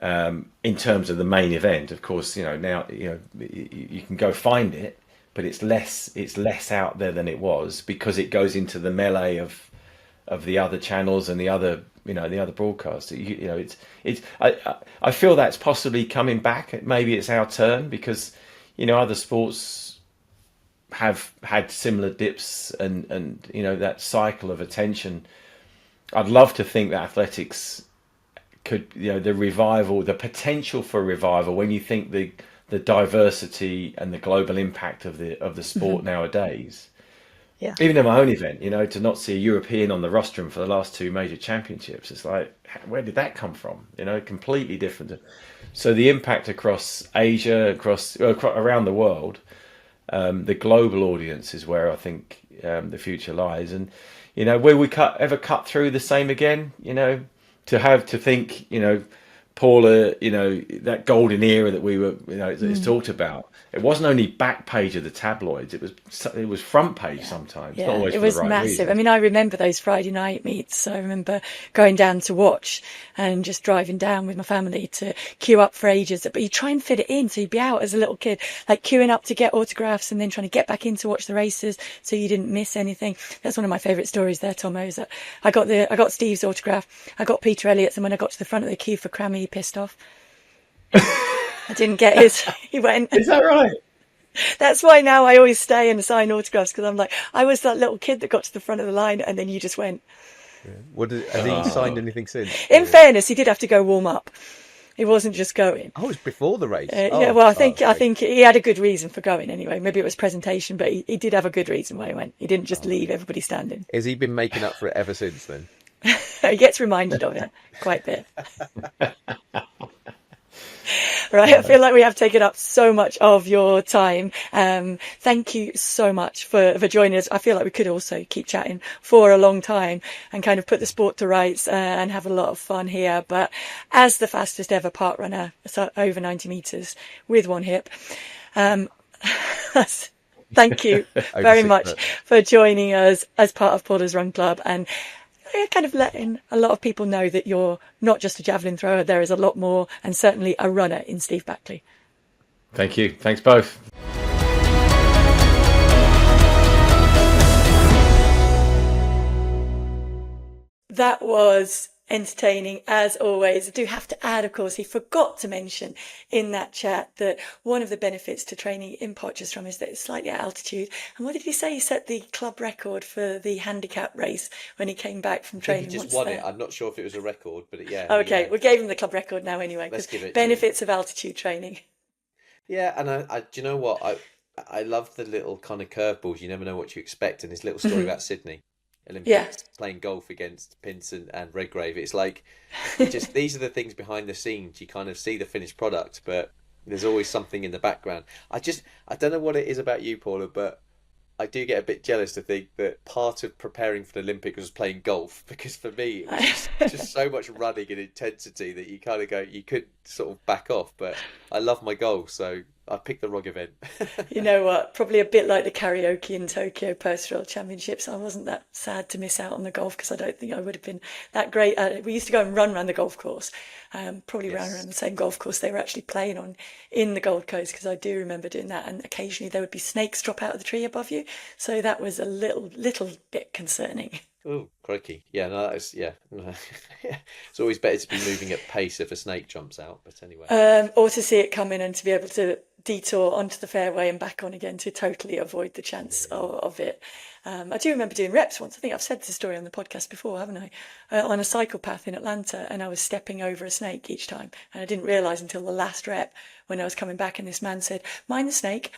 [SPEAKER 3] In terms of the main event, of course, now you can go find it, but it's less out there than it was because it goes into the melee of the other channels and the other broadcasts. I feel that's possibly coming back. Maybe it's our turn because other sports have had similar dips and that cycle of attention. I'd love to think that athletics could, the revival, the potential for revival, when you think the diversity and the global impact of the sport nowadays.
[SPEAKER 1] Yeah.
[SPEAKER 3] Even in my own event, to not see a European on the rostrum for the last 2 major championships, it's like, where did that come from? Completely different. So the impact across Asia, around the world, the global audience is where I think the future lies. And will we ever cut through the same again? To think Paula, that golden era that we were, it's talked about. It wasn't only back page of the tabloids; it was front page sometimes.
[SPEAKER 1] Yeah,
[SPEAKER 3] not always
[SPEAKER 1] it
[SPEAKER 3] for
[SPEAKER 1] was
[SPEAKER 3] the right
[SPEAKER 1] massive.
[SPEAKER 3] reason.
[SPEAKER 1] I mean, I remember those Friday night meets. I remember going down to watch and just driving down with my family to queue up for ages. But you try and fit it in, so you'd be out as a little kid, like queuing up to get autographs and then trying to get back in to watch the races so you didn't miss anything. That's one of my favourite stories there, Tomo, is that I got Steve's autograph, I got Peter Elliott's, and when I got to the front of the queue for Crammy, he pissed off. I didn't get his. He went.
[SPEAKER 3] Is that right?
[SPEAKER 1] That's why now I always stay and sign autographs, because I'm like, I was that little kid that got to the front of the line and then you just went.
[SPEAKER 4] Yeah. Has he signed anything since?
[SPEAKER 1] In fairness, he did have to go warm up. He wasn't just going.
[SPEAKER 4] Oh, it was before the race.
[SPEAKER 1] Yeah, well, I think he had a good reason for going anyway. Maybe it was presentation, but he did have a good reason why he went. He didn't just leave everybody standing.
[SPEAKER 4] Has he been making up for it ever since then?
[SPEAKER 1] He gets reminded of it quite a bit. Right, I feel like we have taken up so much of your time. Thank you so much for joining us. I feel like we could also keep chatting for a long time and kind of put the sport to rights and have a lot of fun here. But as the fastest ever park runner, so over 90 metres with one hip, thank you very much for joining us as part of Paula's Run Club, and kind of letting a lot of people know that you're not just a javelin thrower. There is a lot more, and certainly a runner in Steve Backley.
[SPEAKER 3] Thank you. Thanks both.
[SPEAKER 1] That was entertaining as always. I do have to add, of course, he forgot to mention in that chat that one of the benefits to training in Potchefstroom is that it's slightly at altitude. And what did he say? He set the club record for the handicap race when he came back from training.
[SPEAKER 2] He just won it. I'm not sure if it was a record, but yeah.
[SPEAKER 1] Okay,
[SPEAKER 2] yeah.
[SPEAKER 1] We gave him the club record now anyway.
[SPEAKER 2] Let's give it
[SPEAKER 1] benefits of altitude training.
[SPEAKER 2] Yeah, and I do you know what? I love the little kind of curveballs. You never know what you expect. And his little story about Sydney Olympics, playing golf against Pinsent and Redgrave. It's like, just these are the things behind the scenes. You kind of see the finished product, but there's always something in the background. I don't know what it is about you, Paula, but I do get a bit jealous to think that part of preparing for the Olympics was playing golf, because for me it was just so much running and intensity that you kind of go, you could sort of back off. But I love my golf, so I picked the wrong event.
[SPEAKER 1] You know what? Probably a bit like the karaoke in Tokyo Post-World Championships. I wasn't that sad to miss out on the golf, because I don't think I would have been that great at it. We used to go and run around the golf course, probably ran around the same golf course they were actually playing on in the Gold Coast, because I do remember doing that. And occasionally there would be snakes drop out of the tree above you, so that was a little bit concerning.
[SPEAKER 2] Oh, crikey. Yeah, no, that is, yeah. It's always better to be moving at pace if a snake jumps out, but anyway.
[SPEAKER 1] Or to see it come in and to be able to detour onto the fairway and back on again to totally avoid the chance of it. I do remember doing reps once. I think I've said this story on the podcast before, haven't I? On a cycle path in Atlanta, and I was stepping over a snake each time. And I didn't realise until the last rep when I was coming back, and this man said, "Mind the snake."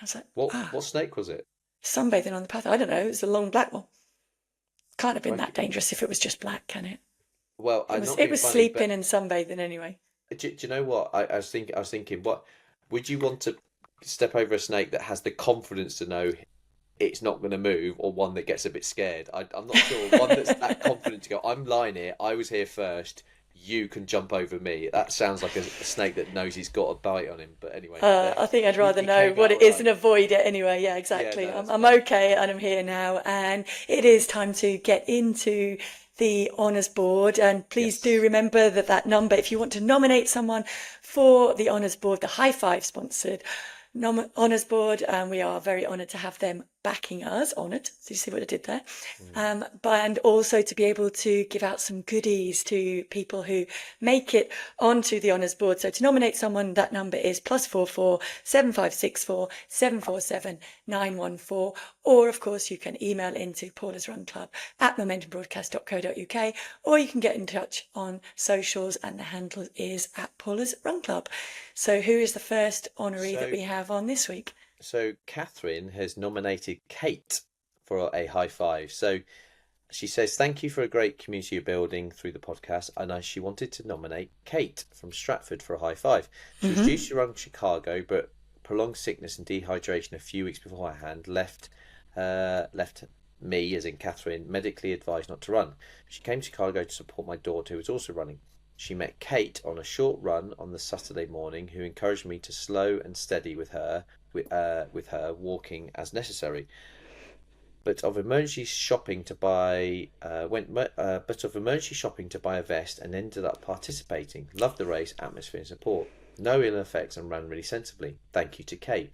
[SPEAKER 1] I was like,
[SPEAKER 2] What snake was it?
[SPEAKER 1] Sunbathing on the path. I don't know. It was a long black one. Can't have been that dangerous if it was just black, can it?
[SPEAKER 2] Well,
[SPEAKER 1] it was sleeping and sunbathing anyway.
[SPEAKER 2] Do you know what? I was thinking, what would you want to step over a snake that has the confidence to know it's not going to move, or one that gets a bit scared? I'm not sure. One that's that confident to go, I'm lying here, I was here first, you can jump over me. That sounds like a snake that knows he's got a bite on him. But anyway,
[SPEAKER 1] I think I'd rather know what it is and avoid it anyway. Yeah, exactly.
[SPEAKER 2] Yeah, no,
[SPEAKER 1] I'm okay, and I'm here now, and it is time to get into the honours board. And please do remember that number, if you want to nominate someone for the honours board, the High Five sponsored honours board, and we are very honoured to have them backing us. Honoured. Do you see what I did there? And also to be able to give out some goodies to people who make it onto the honours board. So to nominate someone, that number is +44 7564 747 914. Or of course you can email into Paula's Run Club at momentumbroadcast.co.uk, or you can get in touch on socials, and the handle is at Paula's Run Club. So who is the first honoree that we have on this week?
[SPEAKER 2] So Catherine has nominated Kate for a high five. So she says, thank you for a great community you're building through the podcast. And she wanted to nominate Kate from Stratford for a high five. She was due to run Chicago, but prolonged sickness and dehydration a few weeks beforehand left me, as in Catherine, medically advised not to run. She came to Chicago to support my daughter, who was also running. She met Kate on a short run on the Saturday morning, who encouraged me to slow and steady with her walking as necessary. But of emergency shopping to buy a vest and ended up participating. Loved the race, atmosphere and support. No ill effects and ran really sensibly. Thank you to Kate.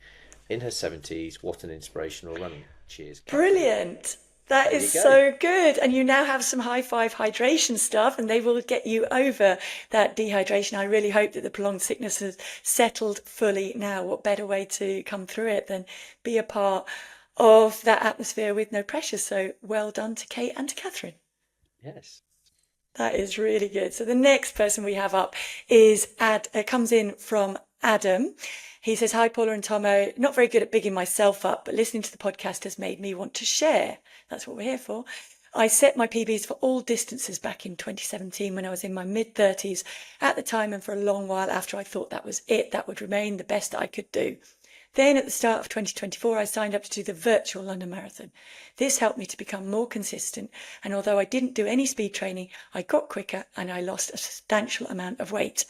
[SPEAKER 2] In her 70s, what an inspirational running. Cheers, Catherine.
[SPEAKER 1] Brilliant. That
[SPEAKER 2] There
[SPEAKER 1] is
[SPEAKER 2] you go.
[SPEAKER 1] so good. And you now have some high five hydration stuff, and they will get you over that dehydration. I really hope that the prolonged sickness has settled fully now. What better way to come through it than be a part of that atmosphere with no pressure? So well done to Kate and to Catherine.
[SPEAKER 2] Yes.
[SPEAKER 1] That is really good. So the next person we have up is comes in from Adam. He says, "Hi, Paula and Tomo. Not very good at bigging myself up, but listening to the podcast has made me want to share." That's what we're here for. "I set my PBs for all distances back in 2017 when I was in my mid-30s at the time, and for a long while after I thought that was it, that would remain the best I could do. Then at the start of 2024, I signed up to do the virtual London Marathon. This helped me to become more consistent, and although I didn't do any speed training, I got quicker and I lost a substantial amount of weight.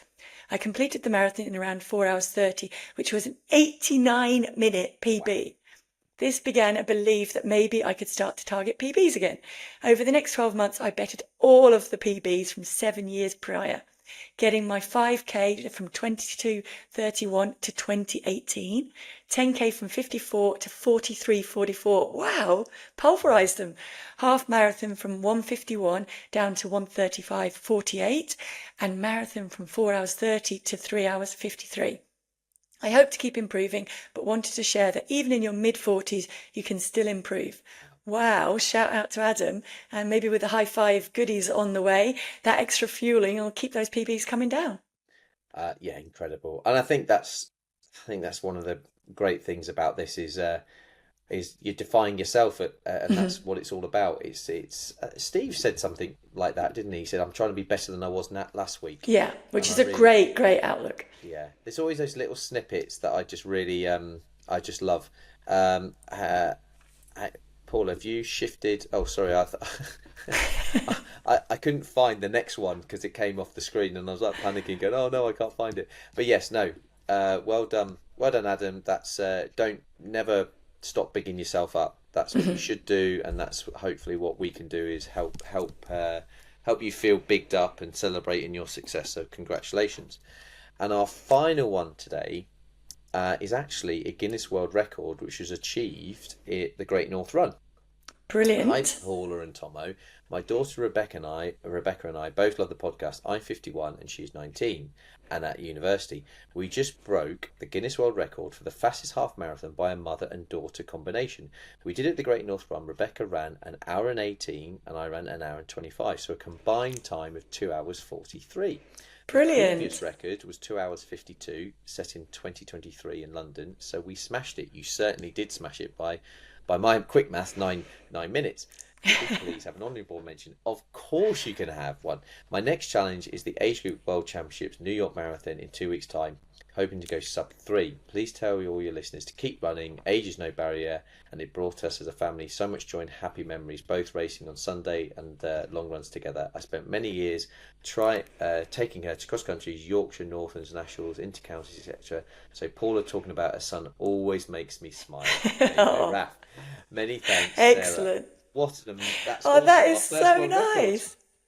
[SPEAKER 1] I completed the marathon in around 4 hours 30, which was an 89-minute PB. This began a belief that maybe I could start to target PBs again. Over the next 12 months, I bettered all of the PBs from 7 years prior, getting my 5K from 22:31 to 2018, 10K from 54 to 43:44. Wow, pulverized them. Half marathon from 1:51 down to 1:35:48, and marathon from 4 hours 30 to 3 hours 53. I hope to keep improving, but wanted to share that even in your mid-40s, you can still improve." Wow, shout out to Adam. And maybe with the high five goodies on the way, that extra fueling will keep those PBs coming down.
[SPEAKER 2] Yeah, incredible. And I think that's one of the great things about this is you're defying yourself and that's what it's all about. It's Steve said something like that, didn't he? He said, "I'm trying to be better than I was last week."
[SPEAKER 1] Yeah, which
[SPEAKER 2] And
[SPEAKER 1] is a great outlook.
[SPEAKER 2] Yeah, there's always those little snippets that I just really I just love. Paul, have you shifted? Oh, sorry, I couldn't find the next one because it came off the screen, and I was like panicking, going, "Oh no, I can't find it." But yes, no, well done, Adam. That's don't never stop bigging yourself up. That's what you should do, and that's hopefully what we can do is help you feel bigged up and celebrating your success. So congratulations. And our final one today is actually a Guinness World Record, which was achieved at the Great North Run.
[SPEAKER 1] Brilliant.
[SPEAKER 2] Hi, Paula and Tomo. My daughter Rebecca and I both love the podcast. I'm 51 and she's 19 and at university. We just broke the Guinness World Record for the fastest half marathon by a mother and daughter combination. We did it at the Great North Run. Rebecca ran an hour and 18 and I ran an hour and 25, so a combined time of 2 hours 43.
[SPEAKER 1] Brilliant.
[SPEAKER 2] The previous record was 2 hours 52, set in 2023 in London, so we smashed it. You certainly did smash it by my quick math, nine minutes. Please have an honourable mention. Of course you can have one. My next challenge is the Age Group World Championships New York Marathon in 2 weeks' time. Hoping to go sub 3. Please tell all your listeners to keep running. Age is no barrier, and it brought us as a family so much joy and happy memories, both racing on Sunday and long runs together. I spent many years taking her to cross countries, Yorkshire, Northerns, Nationals, Intercounties, etc. So Paula talking about her son always makes me smile. There you go, Raph. Many thanks,
[SPEAKER 1] Excellent.
[SPEAKER 2] Sarah. That's
[SPEAKER 1] Oh,
[SPEAKER 2] awesome.
[SPEAKER 1] that is
[SPEAKER 2] Our first
[SPEAKER 1] so
[SPEAKER 2] world
[SPEAKER 1] nice.
[SPEAKER 2] record.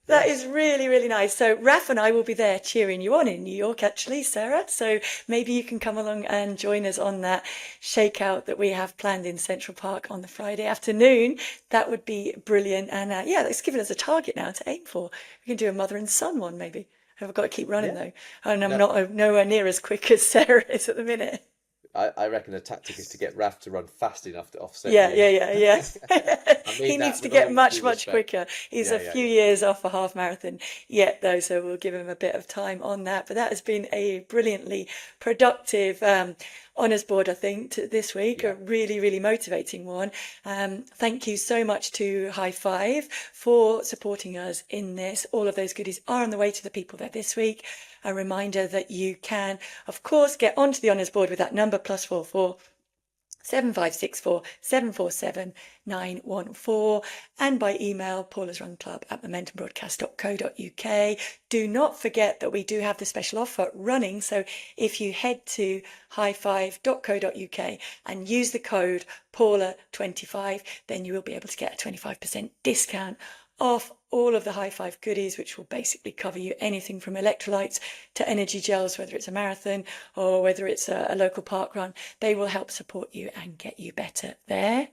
[SPEAKER 1] That is really, really nice. So Raf and I will be there cheering you on in New York, actually, Sarah. So maybe you can come along and join us on that shakeout that we have planned in Central Park on the Friday afternoon. That would be brilliant. And yeah, that's given us a target now to aim for. We can do a mother and son one, maybe. I've got to keep running though. And I'm not nowhere near as quick as Sarah is at the minute.
[SPEAKER 2] I reckon the tactic is to get Raf to run fast enough to offset
[SPEAKER 1] Yeah.
[SPEAKER 2] He
[SPEAKER 1] needs to get much quicker. He's a few years off a half marathon yet, though, so we'll give him a bit of time on that. But that has been a brilliantly productive honours board, I think, this week. A really, really motivating one. Thank you so much to High Five for supporting us in this. All of those goodies are on the way to the people there this week. A reminder that you can, of course, get onto the honours board with that number +44 7564 747 914, and by email paulasrunclub@momentumbroadcast.co.uk. Do not forget that we do have the special offer running, so if you head to highfive.co.uk and use the code Paula25, then you will be able to get a 25% discount off all of the High Five goodies, which will basically cover you anything from electrolytes to energy gels, whether it's a marathon or whether it's a local park run. They will help support you and get you better there.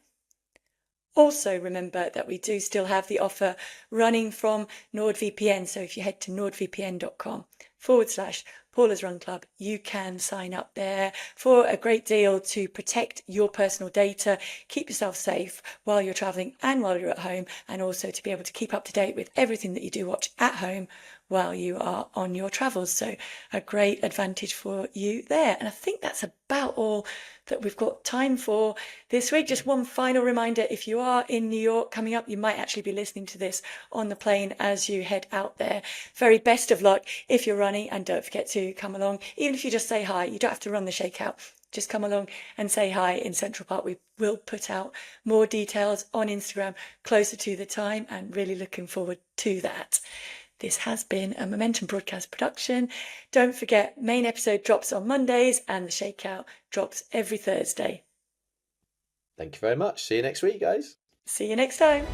[SPEAKER 1] Also remember that we do still have the offer running from NordVPN. So if you head to nordvpn.com/Paula's Run Club, you can sign up there for a great deal to protect your personal data, keep yourself safe while you're traveling and while you're at home, and also to be able to keep up to date with everything that you do watch at home while you are on your travels. So a great advantage for you there. And I think that's about all that we've got time for this week. Just one final reminder, if you are in New York coming up, you might actually be listening to this on the plane as you head out there. Very best of luck if you're running, and don't forget to come along. Even if you just say hi, you don't have to run the shakeout. Just come along and say hi in Central Park. We will put out more details on Instagram closer to the time, and really looking forward to that. This has been a Momentum Broadcast production. Don't forget, main episode drops on Mondays and the shakeout drops every Thursday.
[SPEAKER 2] Thank you very much. See you next week, guys.
[SPEAKER 1] See you next time.